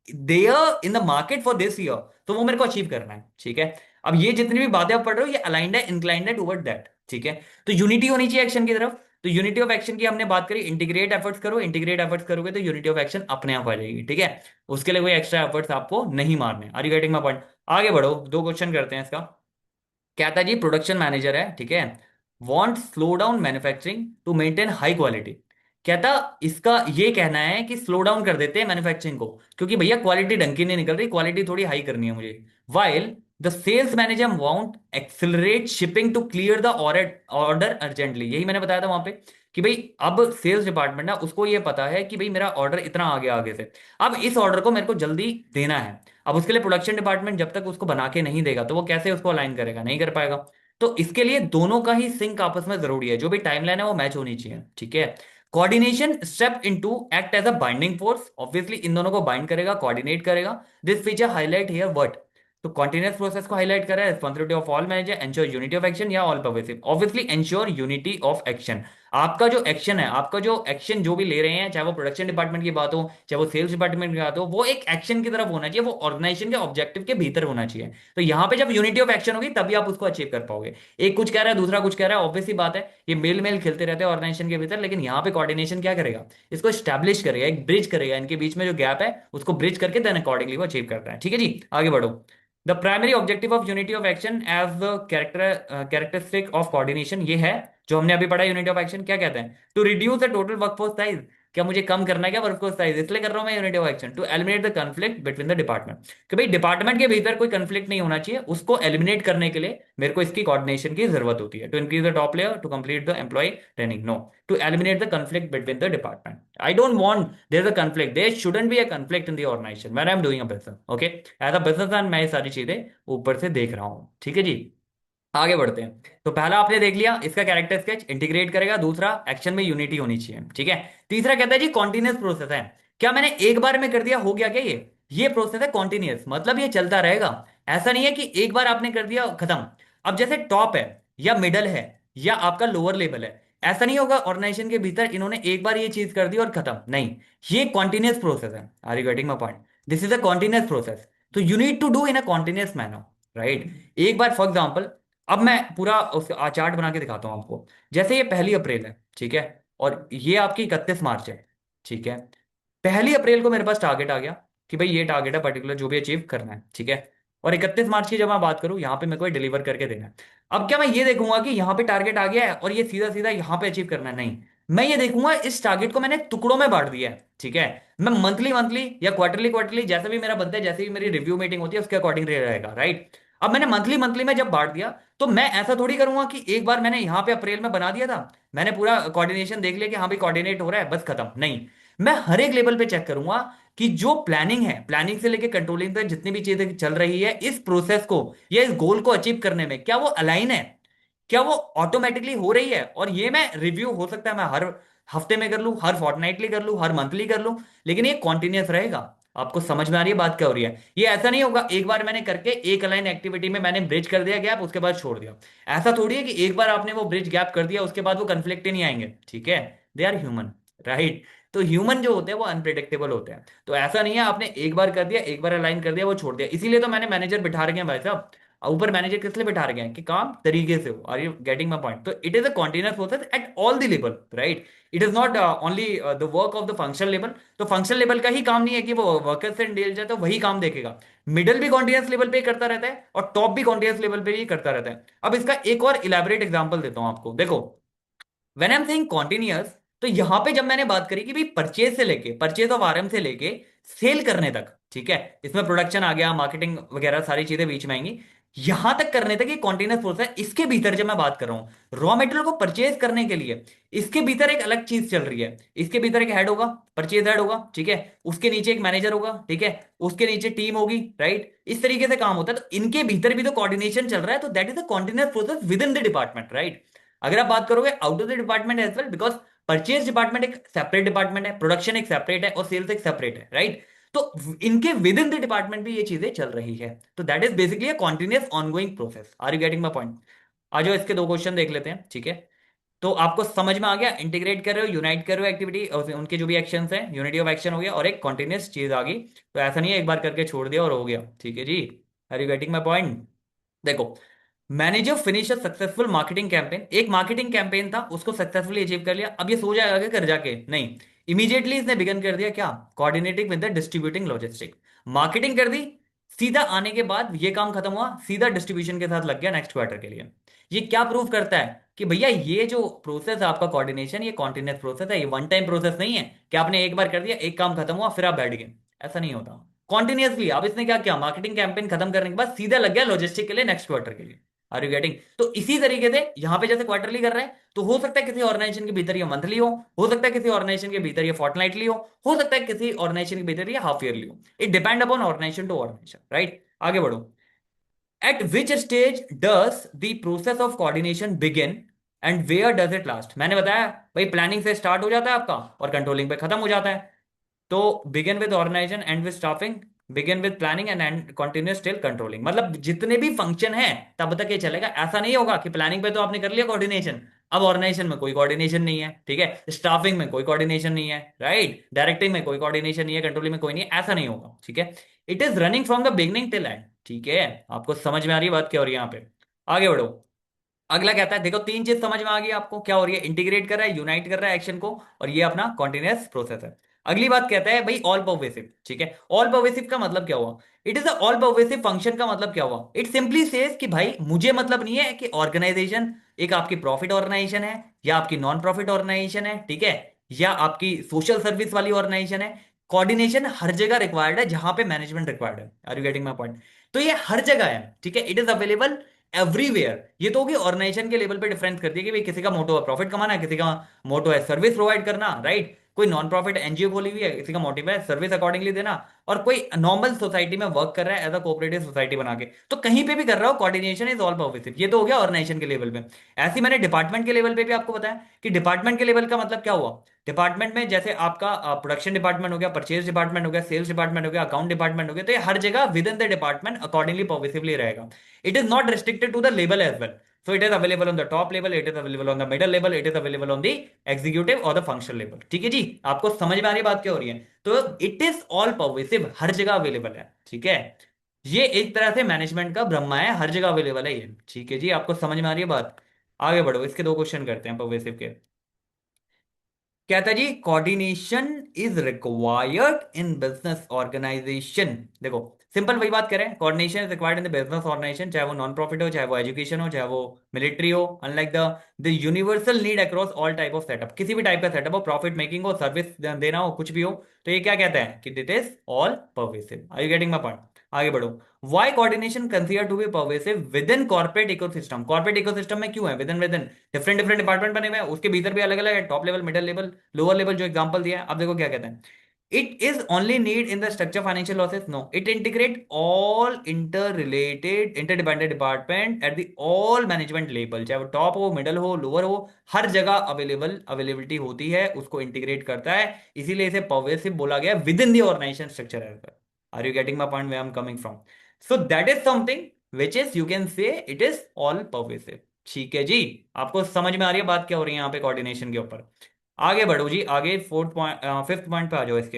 there in the market for this year, तो वो मेरे को अचीव करना है, ठीक है। अब ये जितनी भी बातें आप पढ़ रहे हो, ये अलाइंड है, इंक्लाइंड है टुवर्ड दैट, ठीक है। तो यूनिटी होनी चाहिए एक्शन की तरफ। तो यूनिटी ऑफ एक्शन की हमने बात करी, इंटीग्रेट एफर्ट्स करो, इंटीग्रेट एफर्ट्स करोगे तो यूनिटी ऑफ एक्शन अपने आप आ जाएगी, ठीक है। उसके लिए कोई एक्स्ट्रा एफर्ट्स आपको नहीं मारने। Are you getting my point? आगे बढ़ो, दो क्वेश्चन करते हैं इसका। कहता है जी प्रोडक्शन मैनेजर है, ठीक है, want slow down manufacturing to maintain high quality. कहता इसका ये कहना है कि स्लो डाउन कर देते हैं मैन्युफैक्चरिंग को, क्योंकि भैया क्वालिटी ढंग की नहीं निकल रही, क्वालिटी थोड़ी हाई करनी है मुझे। While the sales manager want accelerate shipping to clear the order urgently. यही मैंने बताया था वहां पे कि भाई अब सेल्स डिपार्टमेंट ना, उसको ये पता है कि भाई मेरा ऑर्डर इतना आ गया आगे से, अब इस ऑर्डर को मेरे को जल्दी देना है। अब उसके लिए प्रोडक्शन डिपार्टमेंट जब तक उसको बना के नहीं देगा तो वो कैसे उसको अलाइन करेगा, नहीं कर पाएगा। तो इसके लिए दोनों का ही सिंक आपस में जरूरी है, जो भी टाइमलाइन है वो मैच होनी चाहिए, ठीक है। Coordination step into act as a binding force, obviously इन दोनों को बाइंड करेगा, कोऑर्डिनेट करेगा। This feature highlight here what, तो कॉन्टिन्यूस प्रोसेस को हाईलाइट कर रहा है, responsibility of all manager, ensure unity of action या all pervasive, obviously ensure unity of action. आपका जो एक्शन है, आपका जो एक्शन जो भी ले रहे हैं, चाहे वो प्रोडक्शन डिपार्टमेंट की बात हो, चाहे वो सेल्स डिपार्टमेंट की बात हो, वो एक एक्शन की तरफ होना चाहिए, वो ऑर्गेनाइजेशन के ऑब्जेक्टिव के भीतर होना चाहिए। तो यहाँ पे जब यूनिटी ऑफ एक्शन होगी तभी आप उसको अचीव कर पाओगे। एक कुछ कह रहा है, दूसरा कुछ कह रहा है, ऑब्वियसली बात है, ये मेल मेल खेलते रहते हैं ऑर्गेनाइजेशन के भीतर, लेकिन यहाँ पे कोऑर्डिनेशन क्या करेगा, इसको स्टैब्लिश करेगा, एक ब्रिज करेगा, इनके बीच में जो गैप है उसको ब्रिज करके देन अकॉर्डिंगली वो अचीव करता है, ठीक है जी। आगे बढ़ो। The primary objective of unity of action as the characteristic of coordination, ये है जो हमने अभी पढ़ा। यूनिटी ऑफ एक्शन क्या कहते हैं, to reduce the total workforce size, क्या मुझे कम करना है क्या वर्कफोर्स साइज, इसलिए कर रहा हूं मैं unity of action. To eliminate the conflict between the department, कि भाई डिपार्टमेंट के भीतर कोई कंफ्लिक्ट नहीं होना चाहिए, उसको एलिमिनेट करने के लिए मेरे को इसकी कोऑर्डिनेशन की जरूरत होती है। To increase the top layer, to complete the employ training, no, to eliminate the conflict between the department. I don't want there is a conflict, there shouldn't be a conflict in the organization when I am doing a business, okay. As a businessman मैं ये सारी चीजें ऊपर से देख रहा हूँ, ठीक है जी। आगे बढ़ते हैं। तो पहला आपने देख लिया, इसका कैरेक्टर स्केच इंटीग्रेट करेगा, दूसरा एक्शन में यूनिटी होनी चाहिए, ठीक है। तीसरा कहता है जी कॉन्टिन्यूस प्रोसेस है, क्या मैंने एक बार में कर दिया हो गया क्या, ये प्रोसेस है कॉन्टिन्यूस, मतलब ये चलता रहेगा। ऐसा नहीं है कि एक बार आपने कर दिया खत्म। अब जैसे टॉप है या मिडल है या आपका लोअर लेवल है, ऐसा नहीं होगा ऑर्गेनाइजेशन के भीतर इन्होंने एक बार ये चीज कर दी और खत्म, नहीं, ये कॉन्टिन्यूस प्रोसेस है। Are you getting my point, this is a continuous process, तो you need to do in a continuous manner, right. एक बार फॉर एग्जाम्पल, अब मैं पूरा उस चार्ट बना के दिखाता हूं आपको। जैसे ये 1 अप्रैल है, ठीक है, और ये आपकी 31 मार्च है, ठीक है। 1 अप्रैल को मेरे पास टारगेट आ गया कि भाई ये टारगेट है पर्टिकुलर जो भी अचीव करना है, ठीक है। और 31 मार्च की जब मैं बात करूं, यहाँ पे मेरे को डिलीवर करके देना है। अब क्या मैं ये देखूंगा कि यहाँ पे टारगेट आ गया है और ये सीधा सीधा यहाँ पे अचीव करना है, नहीं, मैं ये देखूंगा इस टारगेट को मैंने टुकड़ों में बांट दिया है, ठीक है। मैं मंथली मंथली या क्वार्टरली क्वार्टरली जैसा भी मेरा बनता है, जैसे भी मेरी रिव्यू मीटिंग होती है उसके अकॉर्डिंग रहेगा, राइट। अब मैंने मंथली मंथली में जब बांट दिया, तो मैं ऐसा थोड़ी करूंगा कि एक बार मैंने यहाँ पे अप्रैल में बना दिया था, मैंने पूरा कोऑर्डिनेशन देख लिया कि हाँ भाई कोऑर्डिनेट हो रहा है, बस खत्म, नहीं। मैं हर एक लेवल पे चेक करूंगा कि जो प्लानिंग है, प्लानिंग से लेके कंट्रोलिंग तक जितनी भी चीजें चल रही है, इस प्रोसेस को या इस गोल को अचीव करने में क्या वो अलाइन है, क्या वो ऑटोमेटिकली हो रही है। और ये मैं रिव्यू हो सकता है मैं हर हफ्ते में कर लूं, हर फोर्टनाइटली कर लूं, हर मंथली कर लूं, लेकिन ये कॉन्टिन्यूस रहेगा। आपको समझ में आ रही है बात क्या हो रही है, ये ऐसा नहीं होगा एक बार मैंने करके एक अलाइन एक्टिविटी में मैंने ब्रिज कर दिया गैप, उसके बाद छोड़ दिया। ऐसा थोड़ी है कि एक बार आपने वो ब्रिज गैप कर दिया उसके बाद वो कंफ्लिक्ट ही नहीं आएंगे, ठीक है। They are human, right. तो ह्यूमन जो होते हैं वो अनप्रिडिक्टेबल होते हैं, तो ऐसा नहीं है आपने एक बार कर दिया, एक बार अलाइन कर दिया, वो छोड़ दिया। इसीलिए तो मैंने मैनेजर बिठा रखे हैं भाई साहब, ऊपर मैनेजर किस लिए बैठा रखे हैं कि काम तरीके से हो। Are you getting my point, तो it is a continuous process at all the level, right. It is not only the work of the functional level, तो फंक्शनल लेवल का ही काम नहीं है कि वो वर्कर से डील जाए तो वही काम देखेगा, मिडल भी कॉन्टिन्यूस लेवल पे ही करता रहता है और टॉप भी कॉन्टिन्यूस लेवल पे ही करता रहता है। अब इसका एक और इलेबोरेट एग्जांपल देता हूं आपको, देखो। When I am saying continuous, तो यहां पे जब मैंने बात करी कि भाई परचेज से लेके, परचेज ऑफ आरएम से लेके सेल करने तक, ठीक है, इसमें प्रोडक्शन आ गया, मार्केटिंग वगैरह सारी चीजें बीच में आएंगी, यहां तक करने तक ये कॉन्टिन्यूअस प्रोसेस है। इसके भीतर जब मैं बात कर रहा हूं रॉ मटेरियल को परचेज करने के लिए, इसके भीतर एक अलग चीज चल रही है। इसके भीतर एक हेड होगा, परचेज हेड होगा, ठीक है, उसके नीचे एक मैनेजर होगा, ठीक है, उसके नीचे टीम होगी, राइट। इस तरीके से काम होता है, तो इनके भीतर भी तो कोऑर्डिनेशन चल रहा है, तो that is a continuous process within the department, right. अगर आप बात करोगे out of the department as well, because purchase department एक सेपरेट डिपार्टमेंट है, प्रोडक्शन एक सेपरेट है और सेल्स एक सेपरेट है, राइट। तो इनके विद इन द डिपार्टमेंट भी ये चीजें चल रही है, तो that is basically a continuous ongoing process. Are you getting my point. आ जाओ इसके दो क्वेश्चन देख लेते हैं, ठीक है। तो आपको समझ में आ गया, इंटीग्रेट कर रहे हो, यूनाइट कर रहे हो एक्टिविटी और उनके जो भी एक्शंस हैं, यूनिटी ऑफ एक्शन हो गया और एक कॉन्टिन्यूअस चीज आ गई। तो ऐसा नहीं है एक बार करके छोड़ दिया और हो गया, ठीक है जी। Are you getting my point. देखो, manager finish successful marketing campaign, एक मार्केटिंग कैंपेन था उसको सक्सेसफुली अचीव कर लिया, अब ये सो जाएगा क्या कर जाके, नहीं, इमीडिएटली इसने बिगन कर दिया क्या, coordinating with the distributing logistic. Marketing कर दी, सीधा आने के बाद ये काम खत्म हुआ, सीधा डिस्ट्रीब्यूशन के साथ लग गया नेक्स्ट क्वार्टर के लिए। ये क्या प्रूव करता है कि भैया ये जो प्रोसेस है आपका कोऑर्डिनेशन, ये कॉन्टिन्यूस प्रोसेस है, ये वन टाइम प्रोसेस नहीं है कि आपने एक बार कर दिया, एक काम खत्म हुआ फिर आप बैठ गए, ऐसा नहीं होता। कॉन्टिन्यूसली अब इसने क्या किया, मार्केटिंग कैंपेन खत्म करने के बाद सीधा लग गया लॉजिस्टिक के लिए नेक्स्ट क्वार्टर के लिए। आर यू गेटिंग, तो इसी तरीके से यहां पे जैसे क्वार्टरली कर रहे हैं, तो हो सकता है किसी ऑर्गेनाइजेशन के भीतर ये मंथली हो सकता है किसी ऑर्गेनाइजेशन के भीतर ये फोर्टनाइटली हो सकता है किसी ऑर्गेनाइजेशन के भीतर ये हाफ ईयरली हो। It depend upon organisation to organisation, right. आगे बढ़ो। At which stage does the process of coordination begin and where does it last. मैंने बताया भाई प्लानिंग से स्टार्ट हो जाता है आपका और कंट्रोलिंग पे खत्म हो जाता है। तो begin with organisation, end with staffing, begin with planning and and continues till controlling. मतलब जितने भी फंक्शन है तब तक ये चलेगा। ऐसा नहीं होगा कि प्लानिंग पे तो आपने कर लिया कोऑर्डिनेशन, अब ऑर्गेनाइजेशन में कोई कोऑर्डिनेशन नहीं है, ठीक है, स्टाफिंग में कोई कोऑर्डिनेशन नहीं है, राइट, डायरेक्टिंग में कोई कोऑर्डिनेशन नहीं है, कंट्रोलिंग में कोई नहीं है, ऐसा नहीं होगा, ठीक है। It is running from the beginning till and, ठीक है। आपको समझ में आ रही है बात क्या हो रही है यहाँ पे? आगे बढ़ो। अगला कहता है, देखो तीन चीज समझ में आ गई आपको क्या हो रही है, इंटीग्रेट कर रहा है, यूनाइट कर रहा है एक्शन को, और ये अपना कॉन्टिन्यूअस प्रोसेस है। अगली बात कहता है भाई ऑल परवेसिव, ठीक है। ऑल परवेसिव का मतलब क्या हुआ? It is all pervasive function का मतलब क्या हुआ? इट सिंपली सेज कि भाई मुझे मतलब नहीं है कि ऑर्गेनाइजेशन एक आपकी प्रॉफिट ऑर्गेनाइजेशन है या आपकी नॉन प्रॉफिट ऑर्गेनाइजेशन है, ठीक है, या आपकी सोशल सर्विस वाली ऑर्गेनाइजेशन है। कोऑर्डिनेशन हर जगह रिक्वायर्ड है जहां पे मैनेजमेंट रिक्वायर्ड है। Are you getting my point? तो ये हर जगह है, ठीक है, इट इज अवेलेबल एवरीवेयर। ये तो होगी ऑर्गेनाइजेशन के लेवल पे डिफरेंस करती है कि भाई किसी का मोटो है प्रॉफिट कमाना, किसी का मोटो है सर्विस प्रोवाइड करना, राइट। कोई नॉन प्रॉफिट एनजीओ खोली हुई है, किसी का मोटिव है सर्विस अकॉर्डिंगली देना, और कोई नॉर्मल सोसाइटी में वर्क कर रहा है एज अ कोऑपरेटिव सोसाइटी बना के, तो कहीं पे भी कर रहा हो कोऑर्डिनेशन इज ऑल परवेसिव। ये तो हो गया ऑर्गेनाइजेशन के लेवल पे। ऐसे ही मैंने डिपार्टमेंट के लेवल पे भी आपको बताया कि डिपार्टमेंट के लेवल का मतलब क्या हुआ। डिपार्टमेंट में जैसे आपका प्रोडक्शन डिपार्टमेंट हो गया, परचेज डिपार्टमेंट हो गया, सेल्स डिपार्टमेंट हो गया, अकाउंट डिपार्टमेंट हो गया, तो ये हर जगह within the department accordingly pervasively रहेगा। It is not restricted to the label as well. So it is available on the top level, it is available on the middle level, it is available on the executive or the functional level. ठीक है जी, आपको समझ में आ रही है बात क्या हो रही है? तो इट इज ऑल परवेसिव, हर जगह अवेलेबल है, ठीक है। ये एक तरह से मैनेजमेंट का ब्रह्मा है, हर जगह अवेलेबल है ये, ठीक है जी। आपको समझ में आ रही है बात? आगे बढ़ो, इसके दो क्वेश्चन करते हैं परवेसिव के। कहता है जी coordination is required in business organisation. देखो सिंपल वही बात करें, coordination is required in the business organisation, चाहे वो नॉन प्रॉफिट हो, चाहे वो एजुकेशन हो, चाहे वो मिलिट्री हो, unlike the universal need across all type of setup. किसी भी टाइप का सेटअप हो, प्रॉफिट मेकिंग हो, सर्विस देना हो, कुछ भी हो, तो ये क्या कहता है कि that is all pervasive. Are you getting my point? आगे बढ़ो। Why coordination consider to be pervasive within corporate ecosystem? Corporate ecosystem में क्यों है within? Different different department बने हुए हैं, उसके भीतर भी अलग अलग है, top level, middle level, lower level, जो एग्जांपल दिया है। अब देखो क्या कहते हैं, it is only need in the structure financial losses, no, it integrate all inter related interdependent department at the all management level, चाहे वो टॉप हो, मिडल हो, लोअर हो, हर जगह अवेलेबिलिटी होती है, उसको इंटीग्रेट करता है, इसीलिए इसे परवेसिव बोला गया within the organisation structure as well. Are you getting my point where I am coming from? So that is something which is you can say it is all pervasive, ठीक है जी। आपको समझ में आ रही है बात क्या हो रही है यहाँ पे कोऑर्डिनेशन के ऊपर? आगे बढ़ो जी, आगे फोर्थ पॉइंट, फिफ्थ पॉइंट पे आ जाओ इसके।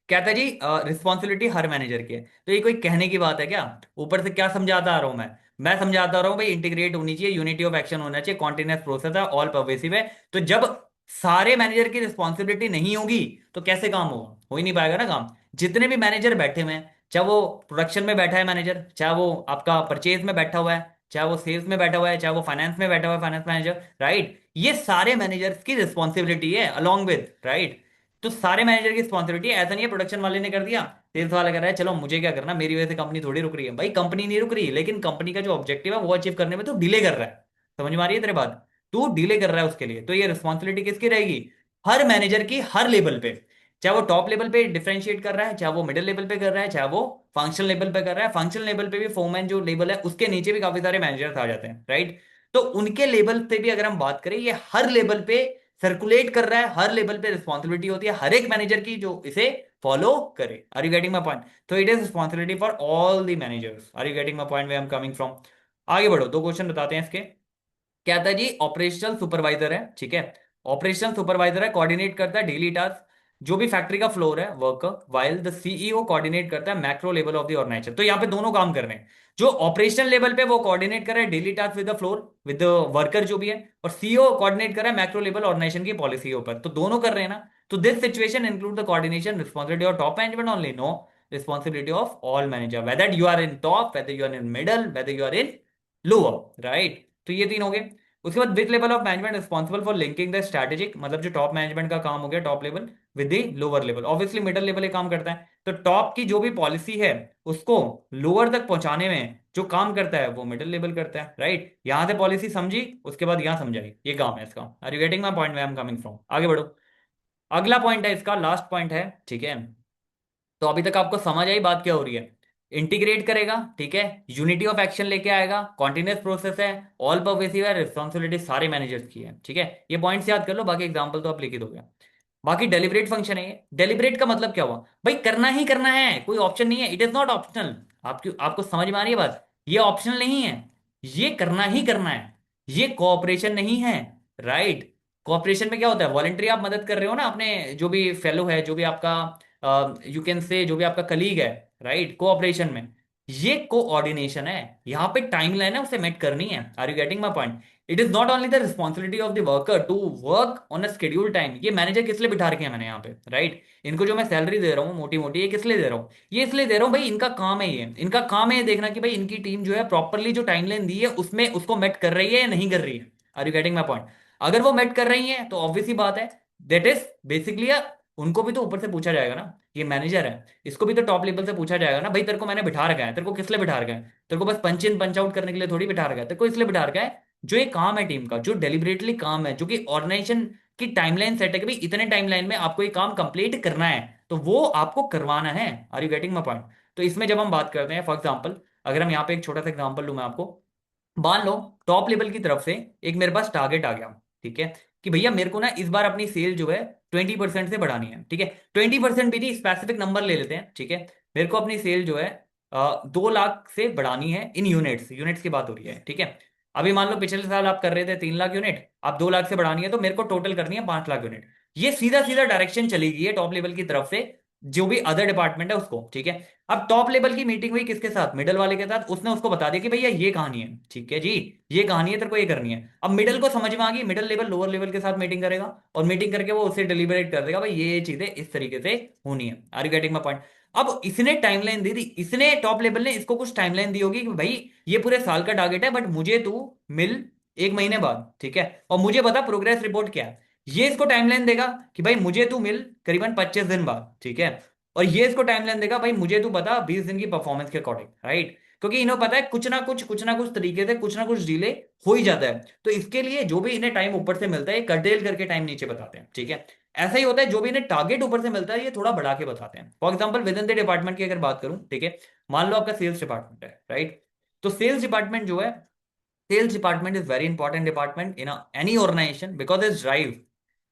कहता है जी रिस्पॉन्सिबिलिटी हर मैनेजर की है। तो ये कोई कहने की बात है क्या? ऊपर से क्या समझाता आ रहा हूं मैं समझाता आ रहा हूं भाई इंटीग्रेट होनी चाहिए, यूनिटी ऑफ एक्शन होना चाहिए, कॉन्टिन्यूस प्रोसेस है, ऑल परवेसिव है। तो जब सारे मैनेजर की रिस्पॉन्सिबिलिटी नहीं होगी तो कैसे काम होगा? हो ही नहीं पाएगा ना काम। जितने भी मैनेजर बैठे हुए हैं, चाहे वो प्रोडक्शन में बैठा है मैनेजर, चाहे वो आपका परचेज में बैठा हुआ है, चाहे वो सेल्स में बैठा हुआ है, चाहे वो फाइनेंस में बैठा हुआ है, फाइनेंस मैनेजर, राइट, ये सारे मैनेजर्स की रिस्पॉन्सिबिलिटी है अलॉन्ग विद, राइट। तो सारे मैनेजर की रिस्पॉन्सिबिलिटी है, ऐसा नहीं है प्रोडक्शन वाले ने कर दिया, सेल्स वाला कर रहा है, चलो मुझे क्या करना, मेरी वजह से कंपनी थोड़ी रुक रही है। भाई कंपनी नहीं रुक रही, लेकिन कंपनी का जो ऑब्जेक्टिव है वो अचीव करने में तो डिले कर रहा है। समझ में आ रही है तेरे बात? तू डिले कर रहा है उसके लिए, तो ये रिस्पॉन्सिबिलिटी किसकी रहेगी? हर मैनेजर की, हर लेवल पे। चाहे वो टॉप लेवल पे डिफरेंशिएट कर रहा है, चाहे वो मिडिल लेवल पे कर रहा है, चाहे वो फंक्शनल लेवल पे कर रहा है। फंक्शनल लेवल पे भी फोरमैन जो लेवल है उसके नीचे भी काफी सारे मैनेजर्स आ जाते हैं, राइट। तो उनके लेवल पे भी अगर हम बात करें, ये हर लेवल पे सर्कुलेट कर रहा है, हर लेवल पे रिस्पॉन्सिबिलिटी होती है हर एक मैनेजर की जो इसे फॉलो करे। Are you getting my point? तो it is responsibility for all the managers. Are you getting my point way I am coming from? आगे बढ़ो, दो क्वेश्चन बताते हैं इसके। क्या था जी, ऑपरेशनल सुपरवाइजर है, ठीक है। ऑपरेशनल सुपरवाइजर है, कोऑर्डिनेट करता है डेली टास्क, जो भी फैक्ट्री का फ्लोर है work, while the CEO coordinate करता है macro level of the organisation. तो यहाँ पे दोनों काम कर रहे हैं। जो ऑपरेशनल लेवल पे वो कोऑर्डिनेट कर रहा है daily task with the floor, with the worker जो भी है, और सीईओ कोऑर्डिनेट कर रहा है मैक्रो लेवल ऑर्गेनाइजेशन की पॉलिसी के ऊपर। तो दोनों कर रहे हैं ना। तो this situation include the coordination responsibility of top management only, no, responsibility of all manager, whether you are in top, whether you are in middle, whether you are in lower, right. तो ये तीन हो गए। उसके बाद with level of management responsible for linking the strategic, मतलब जो top management का काम हो गया top level, with the lower level. Obviously middle level ये काम करता है, तो टॉप की जो भी पॉलिसी है उसको लोअर तक पहुंचाने में जो काम करता है वो मिडिल लेवल करता है, राइट। यहां से पॉलिसी समझी, उसके बाद यहां समझाई, ये काम है इसका। Are you getting my point, way I am coming from? आगे बढ़ो। अगला पॉइंट है इसका, लास्ट पॉइंट है, ठीक है। तो अभी तक आपको समझ आई बात क्या हो रही है? इंटीग्रेट करेगा, ठीक है, यूनिटी ऑफ एक्शन लेके आएगा, कॉन्टिन्यूस प्रोसेस है, ऑल परवेसिव है, रिस्पॉन्सिबिलिटी सारे मैनेजर्स की है, ठीक है। ये पॉइंट्स याद कर लो, बाकी एग्जांपल तो आप लिख ही दोगे। बाकी डेलिब्रेट फंक्शन है ये। डेलिब्रेट का मतलब क्या हुआ भाई, करना ही करना है, कोई ऑप्शन नहीं है, इट इज नॉट ऑप्शनल। आपको समझ में आ रही है बात, ये ऑप्शनल नहीं है, ये करना ही करना है, ये कोऑपरेशन नहीं है, राइट। कोऑपरेशन में क्या होता है, वॉलेंटरी आप मदद कर रहे हो ना अपने जो भी फेलो है, जो भी आपका यू कैन से जो भी आपका कलीग है, राइट, कोऑपरेशन में। ये कोऑर्डिनेशन है, यहाँ पे टाइमलाइन है उसे मेट करनी है। Are you getting my point? It is not only the responsibility of the worker to work on a schedule time. ये मैनेजर किस लिए बिठा रखे हैं मैंने यहाँ पे, राइट। इनको जो मैं सैलरी दे रहा हूँ मोटी मोटी, ये किस लिए दे रहा हूँ? ये इसलिए दे रहा हूँ भाई, इनका काम है, ये इनका काम है ये देखना कि भाई इनकी टीम जो है प्रॉपरली जो टाइमलाइन दी है उसमें उसको मेट कर रही है या नहीं कर रही है। Are you getting my point? अगर वो मेट कर रही है तो ऑब्वियस ही बात है, दैट इज बेसिकली, उनको भी तो ऊपर से पूछा जाएगा ना, ये मैनेजर है, इसको भी तो टॉप लेवल से पूछा जाएगा ना, भाई तेरे को मैंने बिठा रखा है, तेरे को किस लिए बिठा रखा है? तेरे को बस पंच इन पंच आउट करने के लिए थोड़ी बिठा रखा है, तेरे को इसलिए बिठा रखा है जो ये काम है टीम का, जो डेलिबरेटली काम है, जो कि ऑर्गेनाइजेशन की टाइमलाइन सेट है कि भाई इतने टाइमलाइन में आपको ये काम कंप्लीट करना है, तो वो आपको करवाना है। Are you getting my point? तो इसमें जब हम बात करते हैं, फॉर एग्जांपल, अगर हम यहाँ पे एक छोटा सा एग्जांपल लूं मैं आपको, मान लो टॉप लेवल की तरफ से एक मेरे पास टारगेट आ गया, ठीक है, कि भैया मेरे को ना इस बार अपनी सेल जो है 20% से बढ़ानी है, ठीक है। 20% भी नहीं, स्पेसिफिक नंबर ले लेते हैं, ठीक है। मेरे को अपनी सेल जो है 2 लाख से बढ़ानी है इन यूनिट्स, यूनिट्स की बात हो रही है, ठीक है। अभी मान लो पिछले साल आप कर रहे थे 3 लाख यूनिट, आप 2 लाख से बढ़ानी है, तो मेरे को टोटल करनी है 5 लाख यूनिट। ये सीधा सीधा डायरेक्शन चली गई है टॉप लेवल की तरफ से, जो भी अदर डिपार्टमेंट है उसको, ठीक है। अब टॉप लेवल की मीटिंग हुई किसके साथ, मिडल वाले के साथ, उसने उसको बता दिया कि भैया ये कहानी है, ठीक है जी, ये कहानी है, तेरे को ये करनी है। अब मिडल को समझ में आ गई, मिडल लेवल लोअर लेवल के साथ मीटिंग करेगा, और मीटिंग करके वो उससे डिलीबरेट कर देगा भाई ये चीजें इस तरीके से होनी है। Are you getting my point? अब इसने टाइमलाइन दे दी, इसने टॉप लेवल ने इसको कुछ टाइमलाइन दी होगी कि भाई ये पूरे साल का टारगेट है, बट मुझे तू मिल 1 महीने बाद, ठीक है, और मुझे बता प्रोग्रेस रिपोर्ट क्या है। ये इसको टाइमलाइन देगा कि भाई मुझे तू मिल करीबन 25 दिन बाद, ठीक है, और ये इसको टाइमलाइन देगा भाई मुझे तू बता 20 दिन की परफॉर्मेंस के अकॉर्डिंग, राइट। क्योंकि इन्हें पता है कुछ ना कुछ तरीके से कुछ ना कुछ डिले हो ही जाता है, तो इसके लिए जो भी इन्हें टाइम ऊपर से मिलता है कर्टेल करके टाइम नीचे बताते हैं, ठीक है। ऐसा ही होता है, जो भी इन्हें टारगेट ऊपर से मिलता है ये थोड़ा बढ़ा के बताते हैं। For example with in the department की अगर बात करूं, ठीक है, मान लो आपका सेल्स डिपार्टमेंट है, राइट। तो सेल्स डिपार्टमेंट जो है, sales department is very important department in any organization because it drive,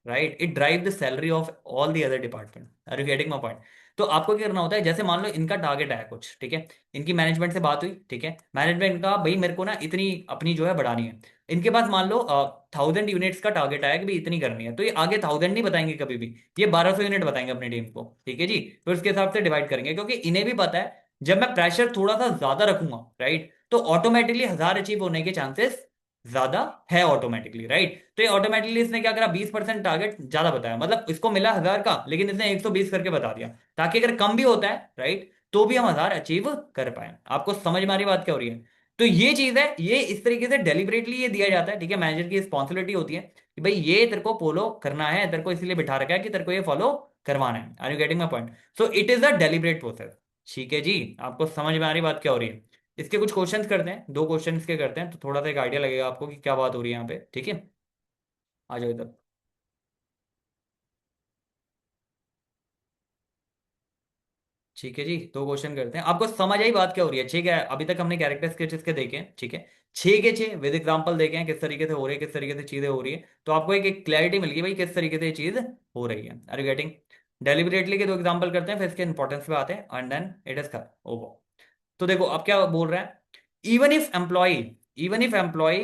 right, it drive the salary of all the other department। are you getting my point? तो आपको क्या करना होता है, जैसे मान लो इनका टारगेट आया कुछ, ठीक है, इनकी मैनेजमेंट से बात हुई, ठीक है, मैनेजमेंट का भाई मेरे को ना इतनी अपनी जो है बढ़ानी है। इनके पास मान लो 1000 यूनिट्स का टारगेट आया कि भाई इतनी करनी है, तो ये आगे 1000 नहीं बताएंगे कभी भी, ये 1200 यूनिट बताएंगे अपनी टीम को, ठीक है जी। फिर उसके हिसाब से डिवाइड करेंगे, क्योंकि इन्हें भी पता है जब मैं प्रेशर थोड़ा सा ज्यादा रखूंगा, राइट, तो ऑटोमेटिकली 1000 अचीव होने के चांसेस ज्यादा है ऑटोमेटिकली, राइट। तो ये ऑटोमेटिकली इसने क्या करा, 20% टारगेट ज्यादा बताया, मतलब इसको मिला 1000 का, लेकिन इसने 120 करके बता दिया, ताकि अगर कम भी होता है, राइट, तो भी हम 1000 अचीव कर पाए। आपको समझ में आ रही बात क्या हो रही है? तो ये चीज है, ये इस तरीके से डेलिबरेटली ये दिया जाता है, ठीक है। मैनेजर की रिस्पॉन्सिबिलिटी होती है कि भाई ये तेरे को फॉलो करना है, तेरे को इसलिए बिठा रखा है कि तेरे को ये फॉलो करवाना है। Are you getting my point? So it is a deliberate process, ठीक है जी। आपको समझ में आ रही बात क्या हो रही है? इसके कुछ क्वेश्चंस करते हैं, 2 क्वेश्चन इसके करते हैं, तो थोड़ा सा एक आइडिया लगेगा आपको कि क्या बात हो रही है यहाँ पे, ठीक है। आ जाओ इधर। ठीक है जी, 2 क्वेश्चन करते हैं, आपको समझ आई बात क्या हो रही है? ठीक है, अभी तक हमने कैरेक्टर स्केचेस के देखे हैं, ठीक है, 6 के 6 विद एग्जांपल देखे हैं किस तरीके से हो रही है, किस तरीके से चीजें हो रही है, तो आपको एक क्लैरिटी मिल गई भाई किस तरीके से ये चीज हो रही है। Are you getting? डेलिबरेटली के 2 एग्जांपल करते हैं, फिर इसके इंपॉर्टेंस पे आते हैं, and then it is over. तो देखो अब क्या बोल रहा है, even if employ, even if employ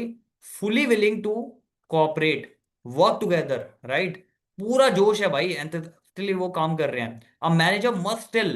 fully willing to cooperate, work together, right, पूरा जोश है भाई, एंथुसियास्टिकली वो काम कर रहे हैं, अब manager must still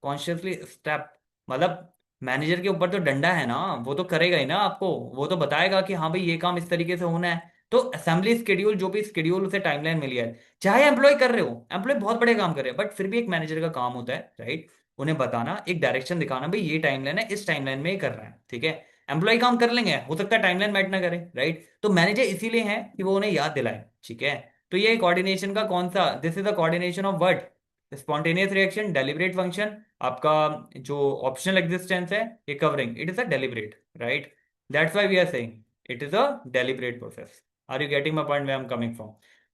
consciously step, मतलब मैनेजर के ऊपर तो डंडा है ना, वो तो करेगा ही ना आपको, वो तो बताएगा कि हाँ भाई ये काम इस तरीके से होना है। तो असेंबली स्केड्यूल, जो भी स्केड्यूल उसे टाइमलाइन मिली है, चाहे एम्प्लॉय कर रहे हो, एम्प्लॉय बहुत बड़े काम कर रहे हैं, बट फिर भी एक मैनेजर का काम होता है, राइट, उन्हें बताना, एक डायरेक्शन दिखाना, भाई ये टाइमलाइन है, इस टाइमलाइन में ये कर रहा है, ठीक है। एम्प्लॉय काम कर लेंगे, हो सकता है टाइमलाइन मैच ना करे, राइट, तो मैनेजर इसीलिए है कि वो उन्हें याद दिलाए, ठीक है। तो ये कोऑर्डिनेशन का कौन सा, this is the coordination of what, spontaneous reaction, deliberate function, आपका जो ऑप्शनल एग्जिस्टेंस है, ये covering, it is a deliberate, right. That's why we are saying it is a deliberate process. Are you getting my point, way I am coming from?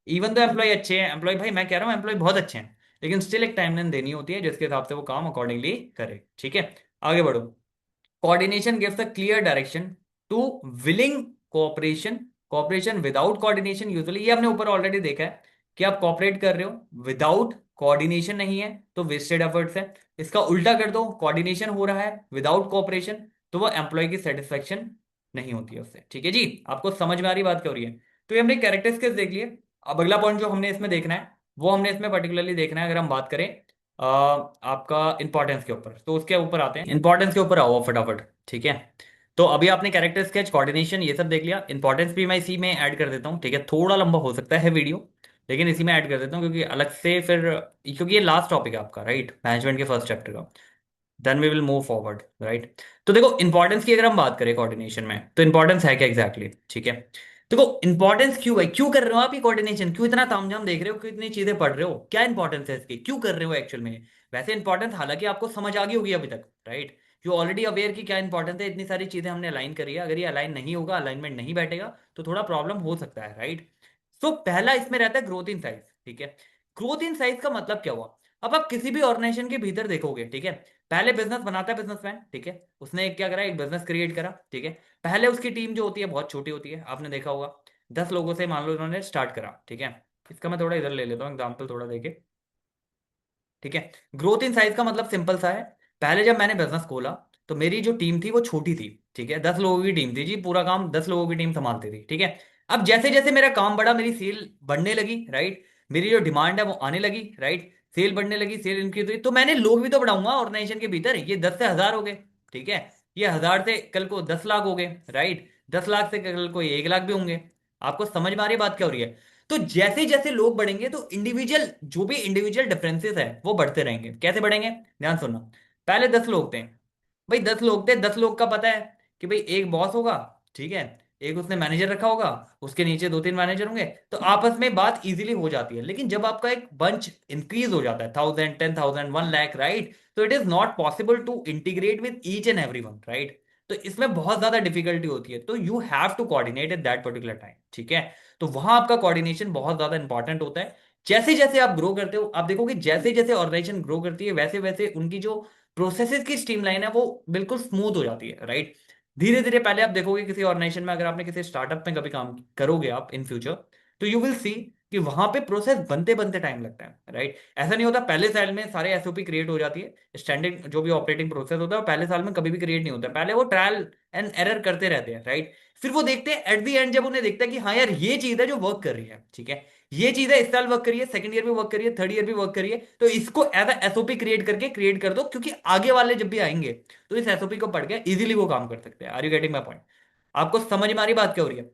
Even though employ अच्छे हैं, employ भाई मैं कह रहा हूँ employ बहुत अच्छे हैं, लेकिन स्टिल एक टाइमलाइन देनी होती है जिसके हिसाब से वो काम अकॉर्डिंगली करे, ठीक है। आगे बढ़ो। Coordination gives a clear direction to willing cooperation. Cooperation without coordination usually, ये हमने ऊपर ऑलरेडी देखा है कि आप कोऑपरेट कर रहे हो विदाउट कोऑर्डिनेशन नहीं है तो वेस्टेड एफर्ट्स है। इसका उल्टा कर दो, कोऑर्डिनेशन हो रहा है विदाउट कोऑपरेशन तो वो एम्प्लॉय की सेटिस्फेक्शन नहीं होती है उससे। ठीक है जी, आपको समझ में आ रही बात क्या हो रही है? तो ये हमने कैरेक्टर स्किल्स देख लिए। अब अगला पॉइंट जो हमने इसमें देखना है वो हमने इसमें पर्टिकुलरली देखना है, अगर हम बात करें आपका इंपॉर्टेंस के ऊपर, तो उसके ऊपर आते हैं। इंपॉर्टेंस के ऊपर आओ फटाफट। ठीक है, तो अभी आपने कैरेक्टर स्केच, कोऑर्डिनेशन, ये सब देख लिया। इंपॉर्टेंस भी मैं इसी में ऐड कर देता हूँ। ठीक है, थोड़ा लंबा हो सकता है वीडियो, लेकिन इसी में ऐड कर देता हूँ क्योंकि अलग से फिर, क्योंकि ये लास्ट टॉपिक है आपका, राइट, मैनेजमेंट के फर्स्ट चैप्टर का। Then we will move forward, right. तो देखो इंपॉर्टेंस की अगर हम बात करें कोऑर्डिनेशन में, तो इंपॉर्टेंस है क्या एग्जैक्टली exactly? ठीक है, देखो इंपॉर्टेंस क्यों है, क्यों कर रहे हो आप ये कोऑर्डिनेशन, क्यों इतना तामझाम देख रहे हो, क्यों इतनी चीजें पढ़ रहे हो, क्या इंपॉर्टेंस है इसकी, क्यों कर रहे हो एक्चुअल में? वैसे इंपॉर्टेंस हालांकि आपको समझ आ गई होगी अभी तक, राइट। यू ऑलरेडी अवेयर कि क्या इंपॉर्टेंस है, इतनी सारी चीजें हमने अलाइन करी है। अगर ये अलाइन नहीं होगा, अलाइनमेंट नहीं बैठेगा तो थोड़ा प्रॉब्लम हो सकता है, राइट। सो पहला इसमें रहता है ग्रोथ इन साइज। ठीक है, ग्रोथ इन साइज का मतलब क्या हुआ? अब आप किसी भी ऑर्गेनाइजेशन के भीतर देखोगे, ठीक है, पहले बिजनेस बनाता है बिजनेसमैन, ठीक है, उसने क्या करा, एक बिजनेस क्रिएट करा, ठीक है। पहले उसकी टीम जो होती है बहुत छोटी होती है, आपने देखा होगा, 10 लोगों से मान लो उन्होंने स्टार्ट करा, ठीक है। इसका मैं थोड़ा इधर ले लेता हूँ एग्जाम्पल थोड़ा देके। ठीक है, ग्रोथ इन साइज का मतलब सिंपल सा है। पहले जब मैंने बिजनेस खोला तो मेरी जो टीम थी वो छोटी थी, ठीक है, 10 लोगों की टीम थी जी, पूरा काम 10 लोगों की टीम संभालती थी, ठीक है। अब जैसे जैसे मेरा काम बढ़ा, मेरी सेल बढ़ने लगी, राइट, मेरी जो डिमांड है वो आने लगी, राइट, सेल बढ़ने लगी, सेल इंक्रीज हुई, तो मैंने लोग भी तो बढ़ाऊंगा ऑर्गेनाइजेशन के भीतर। ये 10 से 1000 हो गए, ठीक है, ये 1000 से कल को 10 लाख हो गए, राइट, 10 लाख से कल को 1 लाख भी होंगे। आपको समझ में आ रही है बात क्या हो रही है? तो जैसे जैसे लोग बढ़ेंगे तो इंडिविजुअल, जो भी इंडिविजुअल डिफरेंसेस है वो बढ़ते रहेंगे। कैसे बढ़ेंगे, ध्यान सुनना। पहले 10 लोग थे, भाई 10 लोग थे, 10 लोग का पता है कि भाई एक बॉस होगा, ठीक है, एक उसने मैनेजर रखा होगा, उसके नीचे 2-3 मैनेजर होंगे, तो आपस में बात इजीली हो जाती है। लेकिन जब आपका एक बंच इंक्रीज हो जाता है, 1000, 10,000, 1 लाख, राइट, तो it is not possible to integrate with each and every one, right. तो इसमें बहुत ज्यादा डिफिकल्टी होती है, तो you have to coordinate at that particular time, ठीक है। तो वहां आपका कोऑर्डिनेशन बहुत ज्यादा इंपॉर्टेंट होता है। जैसे जैसे आप ग्रो करते हो, आप देखोगे जैसे जैसे ऑर्गेनाइजेशन ग्रो करती है वैसे वैसे उनकी जो प्रोसेसेस की स्ट्रीमलाइन है वो बिल्कुल स्मूथ हो जाती है, राइट। धीरे धीरे पहले आप देखोगे किसी ऑर्गेनाइजेशन में, अगर आपने किसी स्टार्टअप में कभी काम करोगे आप इन फ्यूचर, तो यू विल सी कि वहां पे प्रोसेस बनते बनते टाइम लगता है, राइट। ऐसा नहीं होता पहले साल में सारे एसओपी क्रिएट हो जाती है। स्टैंडर्ड जो भी ऑपरेटिंग प्रोसेस होता है वो पहले साल में कभी भी क्रिएट नहीं होता, पहले वो ट्रायल एंड एरर करते रहते हैं, राइट। फिर वो देखते हैं एट द एंड, जब उन्हें देखता है कि हाँ यार ये चीज है जो वर्क कर रही है, ठीक है, ये चीज है इस साल वर्क करिए, सेकंड ईयर भी वर्क करिए, थर्ड ईयर भी वर्क करिए, तो इसको एज एसओपी क्रिएट करके क्रिएट कर दो, क्योंकि आगे वाले जब भी आएंगे तो इस एसओपी को पढ़ के इजीली वो काम कर सकते हैं। Are you getting my point? आपको समझ में आ रही बात क्या हो रही है?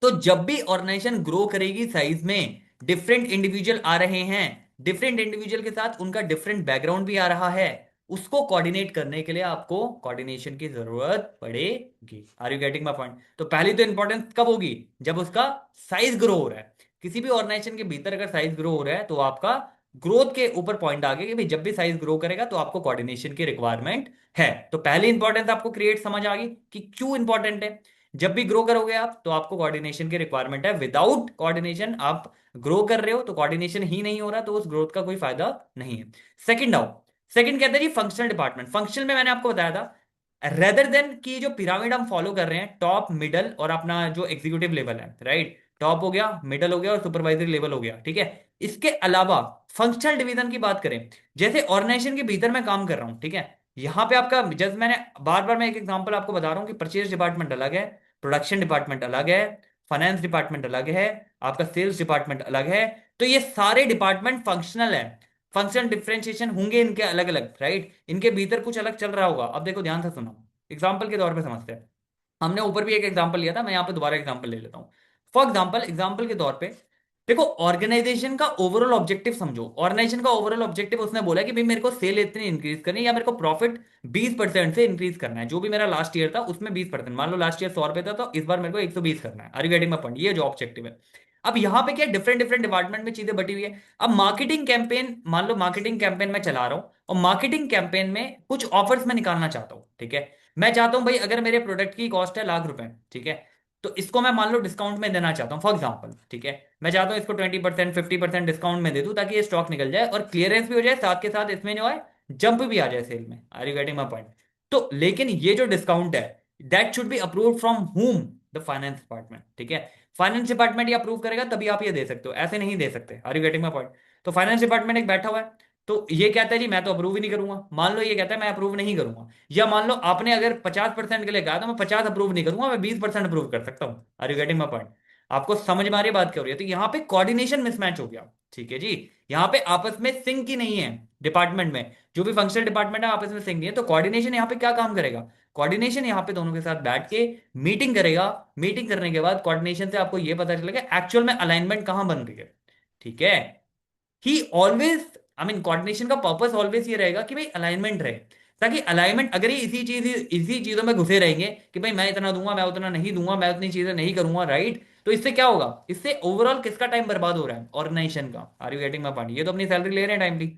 तो जब भी ऑर्गेनाइजेशन ग्रो करेगी साइज में, डिफरेंट इंडिविजुअल आ रहे हैं, डिफरेंट इंडिविजुअल के साथ उनका डिफरेंट बैकग्राउंड भी आ रहा है, उसको कोऑर्डिनेट करने के लिए आपको कोऑर्डिनेशन की जरूरत पड़ेगी। Are you getting my point? तो पहली तो इंपॉर्टेंस कब होगी, जब उसका साइज ग्रो हो रहा है। किसी भी ऑर्गेनाइजेशन के भीतर अगर साइज ग्रो हो रहा है तो आपका ग्रोथ के ऊपर पॉइंट आ गया कि भाई जब भी साइज ग्रो करेगा तो आपको कोऑर्डिनेशन की रिक्वायरमेंट है। तो पहली इंपॉर्टेंस आपको क्रिएट समझ आ गई कि क्यों इंपॉर्टेंट है। जब भी ग्रो करोगे आप तो आपको कोऑर्डिनेशन की रिक्वायरमेंट है। विदाउट कोऑर्डिनेशन आप ग्रो कर रहे हो तो कोऑर्डिनेशन ही नहीं हो रहा, तो उस ग्रोथ का कोई फायदा नहीं है। सेकंड आओ, सेकंड कहते हैं जी फंक्शनल डिपार्टमेंट। फंक्शनल में मैंने आपको बताया था, रेदर देन कि जो पिरामिड हम फॉलो कर रहे हैं, टॉप मिडल और अपना जो एग्जीक्यूटिव लेवल है, राइट, टॉप हो गया, मिडल हो गया और सुपरवाइजरी लेवल हो गया, ठीक है। इसके अलावा फंक्शनल डिवीजन की बात करें, जैसे ऑर्गेनाइजेशन के भीतर मैं काम कर रहा हूं, ठीक है, यहां पे आपका, जैसे मैंने बार बार मैं एक एग्जांपल आपको बता रहा हूं कि परचेज डिपार्टमेंट अलग है, प्रोडक्शन डिपार्टमेंट अलग है, फाइनेंस डिपार्टमेंट अलग है, आपका सेल्स डिपार्टमेंट अलग है। तो ये सारे डिपार्टमेंट फंक्शनल है, फंक्शनल डिफरेंशिएशन होंगे इनके अलग अलग, राइट, इनके भीतर कुछ अलग चल रहा होगा। अब देखो ध्यान से सुनो, एग्जाम्पल के तौर पे समझते हैं। हमने ऊपर भी एक एग्जाम्पल लिया था, मैं यहाँ पे दोबारा एग्जाम्पल ले लेता हूँ। फॉर एग्जाम्पल, एग्जाम्पल के तौर पे देखो, ऑर्गेनाइजेशन का ओवरऑल ऑब्जेक्टिव समझो। ऑर्गेनाइजेशन का ओवरऑल ऑब्जेक्टिव, उसने बोला कि भाई मेरे को सेल इतनी इंक्रीज करनी है या मेरे को प्रॉफिट 20% से इंक्रीज करना है। जो भी मेरा लास्ट ईयर था उसमें 20%, मान लो लास्ट ईयर 100 रुपए था तो इस बार मेरे को 120 करना है। Are you getting my point? ये जो ऑब्जेक्टिव है। अब यहाँ पे क्या, डिफरेंट डिफरेंट डिपार्टमेंट में चीजें बटी हुई है। अब मार्केटिंग कैंपेन, मान लो मार्केटिंग कैंपेन मैं चला रहा हूँ और मार्केटिंग कैंपेन में कुछ ऑफर्स मैं निकालना चाहता हूँ, ठीक है। मैं चाहता हूँ भाई अगर मेरे प्रोडक्ट की कॉस्ट है ₹1,00,000, ठीक है, तो इसको मैं मान लो डिस्काउंट में देना चाहता हूँ फॉर एग्जाम्पल, ठीक है। मैं चाहता हूँ इसको 20%, 50% डिस्काउंट में दे दूं ताकि ये स्टॉक निकल जाए और क्लियरेंस भी हो जाए, साथ के साथ इसमें जो है जंप भी आ जाए सेल में। Are you getting my point? तो लेकिन ये जो डिस्काउंट है that should be approve from whom, the finance department, ठीक है। फाइनेंस डिपार्टमेंट ये अप्रूव करेगा तभी आप ये दे सकते हो, ऐसे नहीं दे सकते। Are you getting my point? तो फाइनेंस डिपार्टमेंट एक बैठा हुआ है, तो ये कहता है जी मैं तो अप्रूव ही नहीं करूंगा, मान लो ये कहता है मैं अप्रूव नहीं करूंगा, या मान लो आपने अगर 50% के लिए कहा तो मैं 50 अप्रूव नहीं करूंगा, मैं 20% अप्रूव कर सकता हूँ। Are you getting my point? आपको समझ में आ रही है बात कर रही है? तो यहाँ पे कोऑर्डिनेशन मिसमैच हो गया, ठीक है जी। यहाँ पे आपस में सिंक ही नहीं है डिपार्टमेंट में, जो भी फंक्शनल डिपार्टमेंट है आपस में सिंक नहीं है, तो कोऑर्डिनेशन यहाँ पे क्या काम करेगा? कोऑर्डिनेशन यहाँ पे दोनों के साथ बैठ के मीटिंग करेगा। मीटिंग करने के बाद कोऑर्डिनेशन से आपको ये पता चलेगा एक्चुअल में अलाइनमेंट कहां बन रही है, ठीक है। ही ऑलवेज, आई मीन कोऑर्डिनेशन का पर्पस ऑलवेज ये रहेगा कि भाई अलाइनमेंट रहे, ताकि अलाइनमेंट, अगर ये इसी चीजों में घुसे रहेंगे कि भाई मैं इतना दूंगा, मैं उतना नहीं दूंगा, मैं उतनी चीजें नहीं करूंगा, राइट, तो इससे क्या होगा? इससे ओवरऑल किसका टाइम बर्बाद हो रहा है? ऑर्गेनाइजेशन का। Are you getting my point? ये तो अपनी सैलरी ले रहे हैं टाइमली,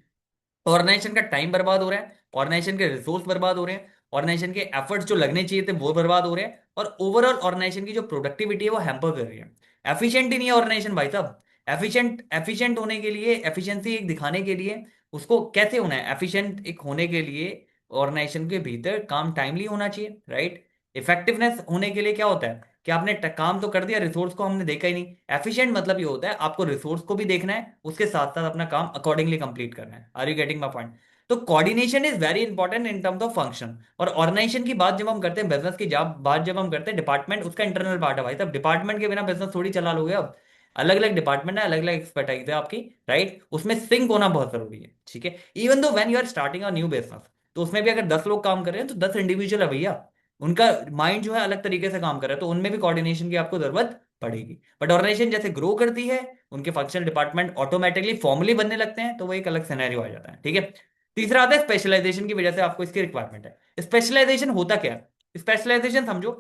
ऑर्गेनाइजेशन का टाइम बर्बाद हो रहा है, ऑर्गेनाइजेशन के रिसोर्स बर्बाद हो रहे हैं, ऑर्गेनाइजेशन के एफर्ट्स जो लगने चाहिए थे वो बर्बाद हो रहे हैं, और ओवरऑल ऑर्गेनाइजेशन की जो प्रोडक्टिविटी है वो हैम्पर कर रही है। एफिशिएंट ही नहीं है ऑर्गेनाइजेशन भाई साहब। एफिशिएंट होने के लिए, एफिशिएंसी एक दिखाने के लिए, उसको कैसे होना है एफिशिएंट एक होने के लिए, ऑर्गेनाइजेशन के भीतर काम टाइमली होना चाहिए, राइट। इफेक्टिवनेस होने के लिए क्या होता है कि आपने काम तो कर दिया, रिसोर्स को हमने देखा ही नहीं। एफिशिएंट मतलब ये होता है आपको रिसोर्स को भी देखना है, उसके साथ साथ अपना काम अकॉर्डिंगली कंप्लीट करना है। Are you getting my point? तो coordination is very important in terms of function. और ऑर्गेनाइजेशन की बात जब हम करते हैं, बिजनेस की जब बात जब हम करते हैं, डिपार्टमेंट उसका इंटरनल पार्ट है भाई साहब। डिपार्टमेंट के बिना बिजनेस थोड़ी चला लोगे अब। अलग अलग डिपार्टमेंट है, अलग अलग एक्सपर्टाइज है आपकी, राइट, उसमें सिंक होना बहुत जरूरी है, ठीक है। Even though when you are starting a new business, तो उसमें भी अगर 10 लोग काम कर रहे हैं तो 10 इंडिविजुअल है भैया, उनका माइंड जो है अलग तरीके से काम कर रहा है, तो उनमें भी कोऑर्डिनेशन की आपको जरूरत पड़ेगी। बट ऑर्गेनाइजेशन जैसे ग्रो करती है, उनके फंक्शनल डिपार्टमेंट ऑटोमेटिकली फॉर्मली बनने लगते हैं, तो वो एक अलग सिनेरियो आ जाता है, ठीक है। तीसरा आता है स्पेशलाइजेशन की वजह से आपको इसकी रिक्वायरमेंट है। स्पेशलाइजेशन होता क्या है? स्पेशलाइजेशन समझो,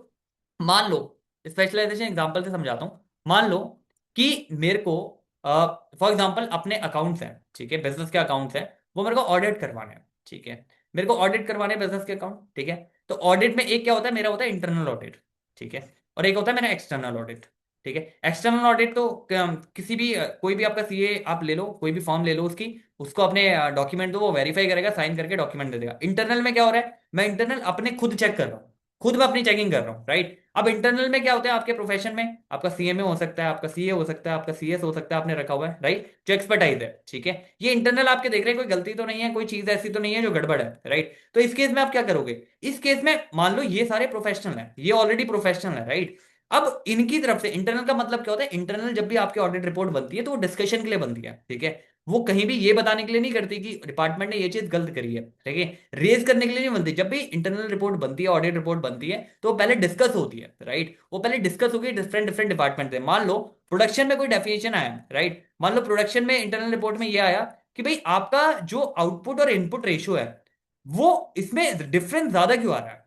मान लो, स्पेशलाइजेशन एग्जांपल से समझाता हूं। मान लो कि मेरे को फॉर एग्जांपल अपने अकाउंट्स हैं, ठीक है, बिजनेस के अकाउंट्स हैं, वो मेरे को ऑडिट करवाने हैं, ठीक है। मेरे को ऑडिट करवाने हैं बिजनेस के अकाउंट, ठीक है। तो ऑडिट में एक क्या होता है, मेरा होता है इंटरनल ऑडिट, ठीक है, और एक होता है मेरा एक्सटर्नल ऑडिट, ठीक है। एक्सटर्नल ऑडिट तो किसी भी कोई भी आपका सीए आप ले लो, कोई भी फॉर्म ले लो उसकी, उसको अपने डॉक्यूमेंट दो, वो वेरीफाई करेगा, साइन करके डॉक्यूमेंट दे देगा। इंटरनल में क्या हो रहा है, मैं इंटरनल अपने खुद चेक कर रहा हूँ, खुद मैं अपनी चेकिंग कर रहा हूँ, राइट। अब इंटरनल में क्या होता है आपके प्रोफेशन में, आपका सीएमए हो सकता है, आपका सीए हो सकता है, आपका सीएस हो सकता है, आपने रखा हुआ है, राइट, जो एक्सपर्टाइज है, ठीक है। ये इंटरनल आपके देख रहे हैं, कोई गलती तो नहीं है, कोई चीज ऐसी तो नहीं है जो गड़बड़ है, राइट। तो इस केस में आप क्या करोगे? इस केस में मान लो ये सारे प्रोफेशनल हैं, ये ऑलरेडी प्रोफेशनल है, राइट। अब इनकी तरफ से इंटरनल का मतलब क्या होता है? इंटरनल जब भी आपकी ऑडिट रिपोर्ट बनती है तो वो डिस्कशन के लिए बनती है, ठीक है। वो कहीं भी ये बताने के लिए नहीं करती कि डिपार्टमेंट ने ये चीज गलत करी है, ठीक है, रेज करने के लिए नहीं बनती। जब भी इंटरनल रिपोर्ट बनती है, ऑडिट रिपोर्ट बनती है, तो वो पहले डिस्कस होती है, राइट। वो पहले डिस्कस होगी डिफरेंट डिफरेंट डिपार्टमेंट से। मान लो प्रोडक्शन में कोई डेफिनेशन आया, राइट, मान लो प्रोडक्शन में इंटरनल रिपोर्ट में ये आया कि भाई आपका जो आउटपुट और इनपुट रेशियो है वो इसमें डिफरेंस ज्यादा क्यों आ रहा है?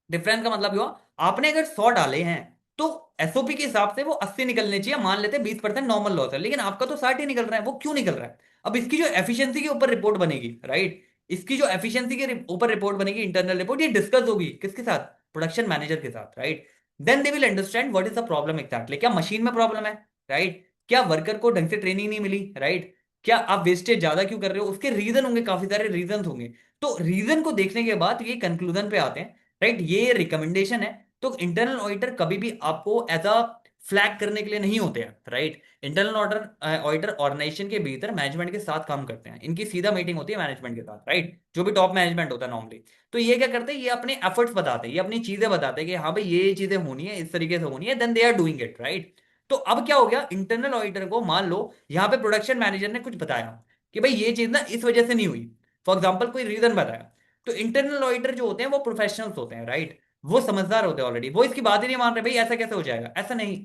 डिफरेंस का मतलब हुआ आपने अगर 100 डाले हैं तो एसओपी के हिसाब से वो 80 निकलने चाहिए, मान लेते हैं 20% नॉर्मल लॉस है, लेकिन आपका तो 60 ही निकल रहा है, वो क्यों निकल रहा है? अब इसकी जो एफिशिएंसी के ऊपर रिपोर्ट बनेगी, राइट, इसकी जो एफिशिएंसी के ऊपर रिपोर्ट बनेगी, इंटरनल रिपोर्ट, ये डिस्कस होगी किसके साथ? प्रोडक्शन मैनेजर के साथ, right. Then they will understand what is the problem exactly. क्या मशीन में प्रॉब्लम है, राइट, क्या वर्कर को ढंग से ट्रेनिंग नहीं मिली, राइट, क्या आप वेस्टेज ज्यादा क्यों कर रहे हो? उसके रीजन होंगे, काफी सारे रीजन होंगे। तो रीजन को देखने के बाद ये कंक्लूजन पे आते हैं, राइट, ये रिकमेंडेशन है। तो इंटरनल ऑडिटर कभी भी आपको एज अ फ्लैग करने के लिए नहीं होते हैं, right. Internal auditor auditor organisation के भीतर मैनेजमेंट के साथ काम करते हैं, इनकी सीधा मीटिंग होती है मैनेजमेंट के साथ, राइट, जो भी टॉप मैनेजमेंट होता है नॉर्मली। तो ये क्या करते हैं, ये अपने एफर्ट्स बताते हैं, ये अपनी चीजें बताते हैं कि हाँ भाई ये चीजें होनी है, इस तरीके से होनी है, then they are doing it, right. तो अब क्या हो गया, इंटरनल ऑडिटर को मान लो यहाँ पे प्रोडक्शन मैनेजर ने कुछ बताया कि भाई ये चीज ना इस वजह से नहीं हुई, फॉर एग्जाम्पल कोई रीजन बताया, तो इंटरनल ऑडिटर जो होते हैं वो प्रोफेशनल्स होते हैं, राइट, वो समझदार होते हैं ऑलरेडी, वो इसकी बात ही नहीं मान रहे, भाई ऐसा कैसे हो जाएगा, ऐसा नहीं।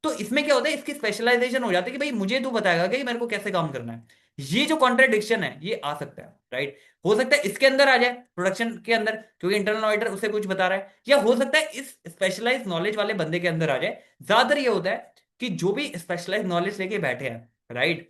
तो इसमें क्या होता है, इसकी स्पेशलाइजेशन हो जाती है कि भाई मुझे तू बताएगा कि मेरे को कैसे काम करना है। ये जो कॉन्ट्रडिक्शन है ये आ सकता है, राइट। हो सकता है इसके अंदर आ जाए, प्रोडक्शन के अंदर, क्योंकि इंटरनल ऑडिटर उसे कुछ बता रहा है, या हो सकता है इस स्पेशलाइज नॉलेज वाले बंदे के अंदर आ जाए। ज्यादातर ये होता है कि जो भी स्पेशलाइज नॉलेज लेके बैठे हैं, राइट,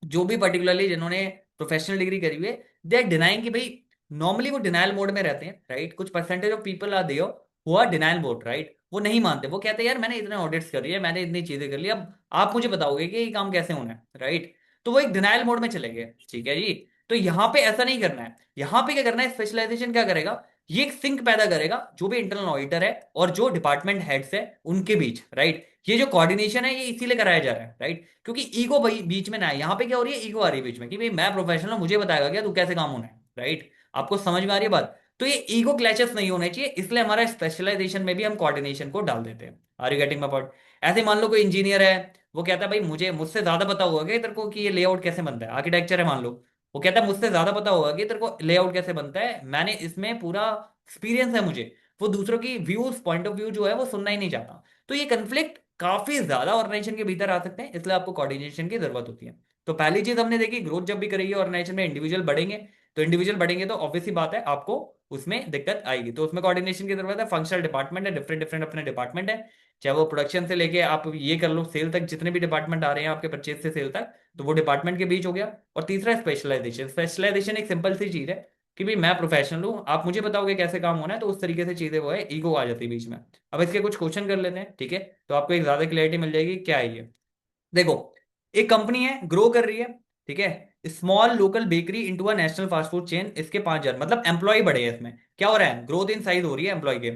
जो भी पर्टिकुलरली जिन्होंने प्रोफेशनल डिग्री करी हुई है, दे आर डिनाइंग कि भाई, नॉर्मली वो डिनाइल मोड में रहते हैं, राइट। कुछ percentage of people are there who are denial mode, right, वो नहीं मानते, वो कहते हैं यार मैंने इतने ऑडिट्स कर लिया, मैंने इतनी चीजें कर ली, अब आप मुझे बताओगे कि ये काम कैसे होना है, राइट। तो वो एक डिनाइल मोड में चले गए, ठीक है जी। तो यहाँ पे ऐसा नहीं करना है, यहाँ पे क्या करना है, स्पेशलाइजेशन क्या करेगा, ये एक सिंक पैदा करेगा जो भी इंटरनल ऑडिटर है और जो डिपार्टमेंट हेड्स है उनके बीच, राइट। ये जो कोऑर्डिनेशन है ये इसीलिए कराया जा रहा है, राइट, क्योंकि ईगो भाई बीच में ना है। यहाँ पे क्या हो रही है, ईगो आ रही है बीच में कि भाई मैं प्रोफेशनल हूं, मुझे बताएगा क्या तू कैसे काम होना है, राइट। आपको समझ में आ रही है बात। तो ये ईगो क्लैशेस नहीं होने चाहिए, इसलिए हमारा स्पेशलाइजेशन में भी हम कोऑर्डिनेशन को डाल देते हैं। Are you getting my point? ऐसे मान लो कोई इंजीनियर है, वो कहता है भाई मुझे मुझसे ज्यादा पता होगा कि तेरे को कि ये लेआउट कैसे बनता है। आर्किटेक्चर है मान लो, वो कहता है मुझसे ज्यादा पता होगा कि तेरे को लेआउट कैसे बनता है, मैंने इसमें पूरा एक्सपीरियंस है मुझे। वो दूसरों की व्यूज, पॉइंट ऑफ व्यू जो है वो सुनना ही नहीं चाहता। तो ये कंफ्लिक्ट काफी ज्यादा ऑर्गेनाइजेशन के भीतर आ सकते हैं, इसलिए आपको कोऑर्डिनेशन की जरूरत होती है। तो पहली चीज हमने देखी, ग्रोथ जब भी करेगी ऑर्गेनाइजेशन में, इंडिविजुअल बढ़ेंगे। तो इंडिविजुअल बढ़ेंगे तो ऑब्वियस सी बात है आपको उसमें दिक्कत आएगी, तो उसमें कोऑर्डिनेशन की जरूरत है। फंक्शनल डिपार्टमेंट है, डिफरेंट डिफरेंट अपने डिपार्टमेंट है, चाहे वो प्रोडक्शन से लेके आप ये कर लो सेल तक, जितने भी डिपार्टमेंट आ रहे हैं आपके परचेज से सेल तक, तो वो डिपार्टमेंट के बीच हो गया। और तीसरा स्पेशलाइजेशन। स्पेशलाइजेशन एक सिंपल सी चीज है कि भाई मैं प्रोफेशनल हूँ, आप मुझे बताओगे कैसे काम होना है, तो उस तरीके से चीजें वो है, ईगो आ जाती है बीच में। अब इसके कुछ क्वेश्चन कर लेते हैं, ठीक है, तो आपको एक ज्यादा क्लैरिटी मिल जाएगी क्या है ये। देखो, एक कंपनी है, ग्रो कर रही है, ठीक है, small local bakery into a national fast food chain, इसके 5,000 मतलब एम्प्लॉय बढ़े हैं इसमें। क्या हो रहा है, ग्रोथ इन साइज हो रही है एम्प्लॉय के।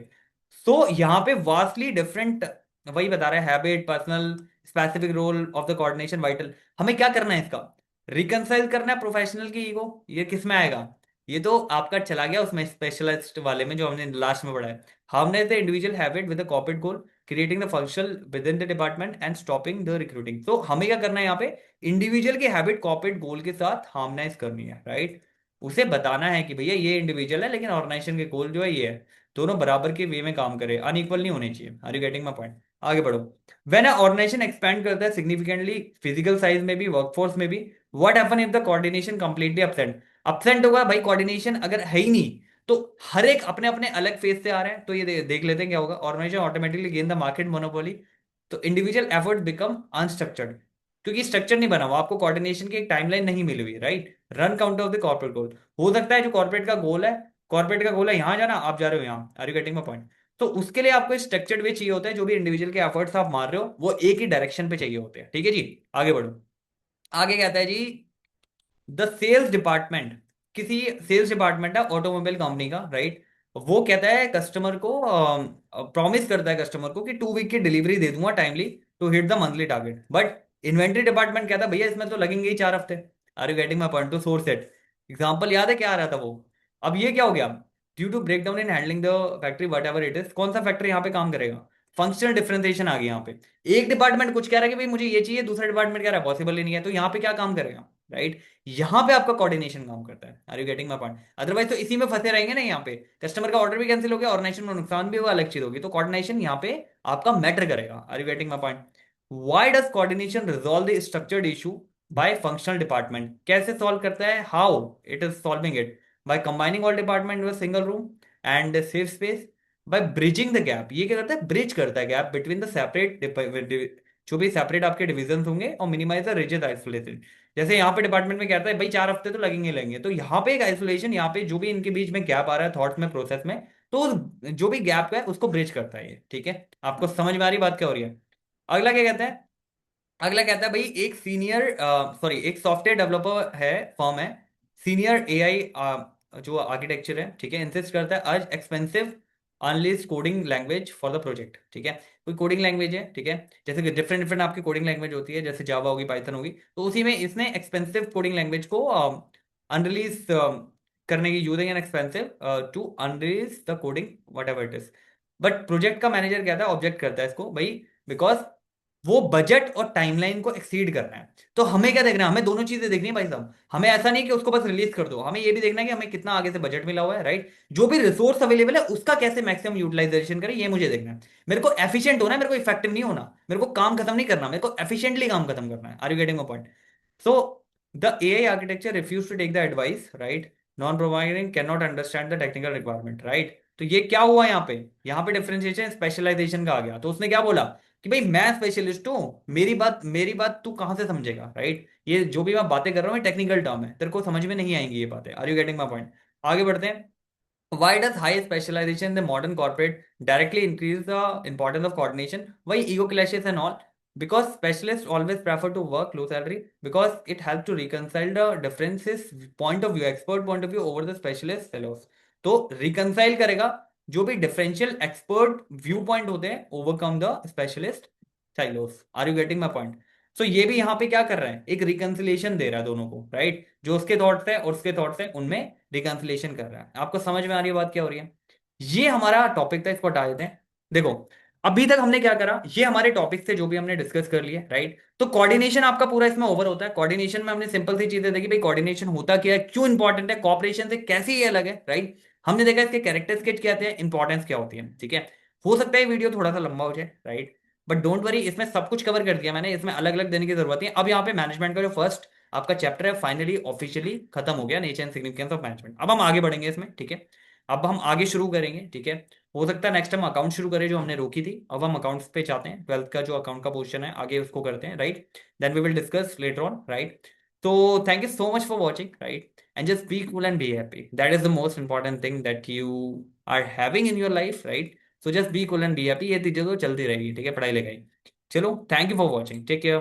सो यहाँ पे वास्टली डिफरेंट, वही बता रहा है, habit, personal, specific role of the coordination vital. हमें क्या करना है इसका, रिकंसाइल करना है प्रोफेशनल की ईगो। ये किस में आएगा, ये तो आपका चला गया उसमें स्पेशलिस्ट वाले में जो हमने लास्ट में पढ़ा है। हमने the individual habit with the corporate goal, creating the functional with in the department and stopping the recruiting. तो हमें क्या करना है यहाँ पे, इंडिविजुअल की हैबिट कॉर्पोरेट गोल के साथ हार्मोनाइज करनी है, राइट। उसे बताना है कि भैया ये इंडिविजुअल है लेकिन ऑर्गेनाइजेशन के गोल जो है ये है, दोनों बराबर के वे में काम करे, अनइक्वल नहीं होने चाहिए। Are you getting my point? आगे बढ़ो। व्हेन अ ऑर्गेनाइजेशन एक्सपैंड करता है सिग्निफिकेंटली, फिजिकल साइज में भी, वर्कफोर्स में भी, what happen if the coordination completely absent? Absent होगा भाई, कोऑर्डिनेशन अगर है ही नहीं, तो हर एक अपने अपने अलग फेज से आ रहे हैं, तो ये देख लेते हैं क्या होगा। Organisation automatically gain the market monopoly. तो इंडिविजुअल एफर्ट बिकम अनस्ट्रक्चर्ड, क्योंकि स्ट्रक्चर नहीं बना हुआ, आपको कोऑर्डिनेशन की एक टाइमलाइन नहीं मिली हुई, right. Run counter of the corporate goal. हो सकता है जो कॉर्पोरेट का गोल है यहाँ जाना, आप जा रहे हो यहाँ। Are you getting my point? तो उसके लिए आपको स्ट्रक्चर्ड वे चाहिए होता है, जो भी इंडिविजुअल के एफर्ट्स आप मार रहे हो वो एक ही डायरेक्शन पे चाहिए होते हैं, ठीक है जी। आगे बढ़ो। आगे कहता है जी, द सेल्स डिपार्टमेंट, किसी सेल्स डिपार्टमेंट है ऑटोमोबाइल कंपनी का, राइट। वो कहता है कस्टमर को, प्रॉमिस करता है कस्टमर को कि 2 वीक की डिलीवरी दे दूंगा timely to hit the monthly target, but inventory department कहता है भैया इसमें तो लगेंगे ही 4 हफ्ते। Are you getting my point? To source it. Example याद है क्या आ रहा था वो? अब ये क्या हो गया, due to break down in handling the factory whatever it is, कौन सा फैक्ट्री यहाँ पे काम करेगा, फंक्शनल डिफरेंशिएशन आ गया यहाँ पे। एक डिपार्टमेंट कुछ कह रहा है कि भाई मुझे ये चाहिए, दूसरा डिपार्टमेंट कह रहा है पॉसिबल ही नहीं है, तो यहाँ पे क्या काम करेगा, राइट। यहां पे आपका कोऑर्डिनेशन काम करता है। Are you getting my point? Otherwise तो इसी में फंसे रहेंगे ना, यहाँ पे कस्टमर का ऑर्डर भी कैंसिल हो गया, ऑर्गेनाइजेशन में नुकसान भी होगा, अलग चीज होगी। तो कोऑर्डिनेशन यहाँ पे आपका मैटर करेगा। Are you getting my point? Why does coordination resolve the structured issue by functional department? कैसे सॉल्व करता है, how it is solving it? By combining all department in single room and safe space, by bridging the gap. ये क्या करता है, bridge करता है gap between the separate, जो भी सेपरेट आपके डिविजन होंगे, और मिनिमाइज द रिजिड आइसोलेशन। जैसे यहाँ पे डिपार्टमेंट में कहता है भाई 4 हफ्ते तो लगेंगे लगेंगे, तो यहाँ पे एक आइसोलेशन, यहाँ पे जो भी इनके बीच में गैप आ रहा है थॉट्स में, प्रोसेस में, तो जो भी गैप है उसको ब्रिज करता है ये, ठीक है। आपको समझ में आ रही बात क्या हो रही है? अगला क्या कहता है, अगला कहता है भाई एक सीनियर, सॉरी, एक सॉफ्टवेयर डेवलपर है, फर्म है, सीनियर एआई जो आर्किटेक्चर है, ठीक है, इंसिस्ट करता है आज expensive unlist coding language for the project, ठीक है। कोई कोडिंग लैंग्वेज है, ठीक है, जैसे कि डिफरेंट डिफरेंट आपकी कोडिंग लैंग्वेज होती है, जैसे जावा होगी, पाइथन होगी, तो उसी में इसने एक्सपेंसिव कोडिंग लैंग्वेज को अनरिलीज करने की using an expensive to unrelease the coding whatever it is. But project का मैनेजर कहता है, ऑब्जेक्ट करता है इसको भाई, बिकॉज वो बजट और टाइमलाइन को एक्सीड कर रहा है। तो हमें क्या देखना है, हमें दोनों चीजें देखनी है भाई साहब। हमें ऐसा नहीं कि उसको बस रिलीज कर दो, हमें ये भी देखना है कि हमें कितना आगे से बजट मिला हुआ है, राइट। जो भी रिसोर्स अवेलेबल है उसका कैसे मैक्सिमम यूटिलाइजेशन करें, ये मुझे देखना है। मेरे को एफिशिएंट होना है, मेरे को इफेक्टिव नहीं होना, मेरे को काम खत्म नहीं करना, मेरे को एफिशिएंटली काम खत्म करना है। Are you getting my point? So the AI architecture refused to take the advice, right? Non-programming cannot understand the technical requirement, right? तो ये क्या हुआ यहाँ पे डिफरेंशिएशन स्पेशलाइजेशन का आ गया। तो उसने क्या बोला कि भाई मैं स्पेशलिस्ट हूँ, मेरी बात तू कहाँ से समझेगा, राइट। ये जो भी मैं बातें कर रहा हूँ टेक्निकल टर्म है, तेरे को समझ में नहीं आएंगी ये बातें। Are you getting my point? आगे बढ़ते हैं। Why does high specialization in the modern corporate directly increase the importance of coordination? Why ego clashes and all? Because specialists always prefer to work low salary, because it helps to reconcile the differences point of view, expert point of view over the specialist fellows. तो reconcile करेगा जो भी differential expert view point होते हैं, overcome the specialist silos. Are you getting my point? So ये भी यहाँ पे क्या कर रहा है, एक रिकंसिलेशन दे रहा है दोनों को, राइट? जो उसके थॉट्स है और उसके थॉट्स है उनमें रिकंसिलेशन कर रहा है। आपको समझ में आ रही है बात क्या हो रही है? ये हमारा टॉपिक था, इसको हटा देते हैं। देखो, अभी तक हमने क्या करा, ये हमारे टॉपिक थे जो भी हमने डिस्कस कर लिए, राइट? तो कोऑर्डिनेशन आपका पूरा इसमें ओवर होता है। कोऑर्डिनेशन में हमने सिंपल सी चीजें देखी, भाई कोऑर्डिनेशन होता क्या है, क्यों इंपॉर्टेंट है, कॉपरेशन से कैसे ये अलग है, राइट? हमने देखा इसके कैरेक्टरिस्टिक्स क्या थे, इंपॉर्टेंस क्या होती है, ठीक है? हो सकता है वीडियो थोड़ा सा लंबा हो जाए, राइट? बट डोंट वरी, इसमें सब कुछ कवर कर दिया मैंने, इसमें अलग अलग देने की जरूरत नहीं है। अब यहाँ पे मैनेजमेंट का जो फर्स्ट आपका चैप्टर है फाइनली ऑफिशियली खत्म हो गया, nature and significance of management. अब हम आगे बढ़ेंगे इसमें, ठीक है? अब हम आगे शुरू करेंगे, ठीक है? हो सकता है नेक्स्ट टाइम अकाउंट शुरू करें जो हमने रोकी थी। अब हम अकाउंट्स पे चाहते हैं, ट्वेल्थ का जो अकाउंट का पोर्शन है आगे उसको करते हैं, right? Then we will discuss later on, right? तो thank you so much for watching, right? And just be cool and be happy, that is the most important thing that you are having in your life, right? So just be cool and be happy, ये चीजें तो चलती रहेगी, ठीक है, पढ़ाई लिखाई। चलो, thank you for watching, take care.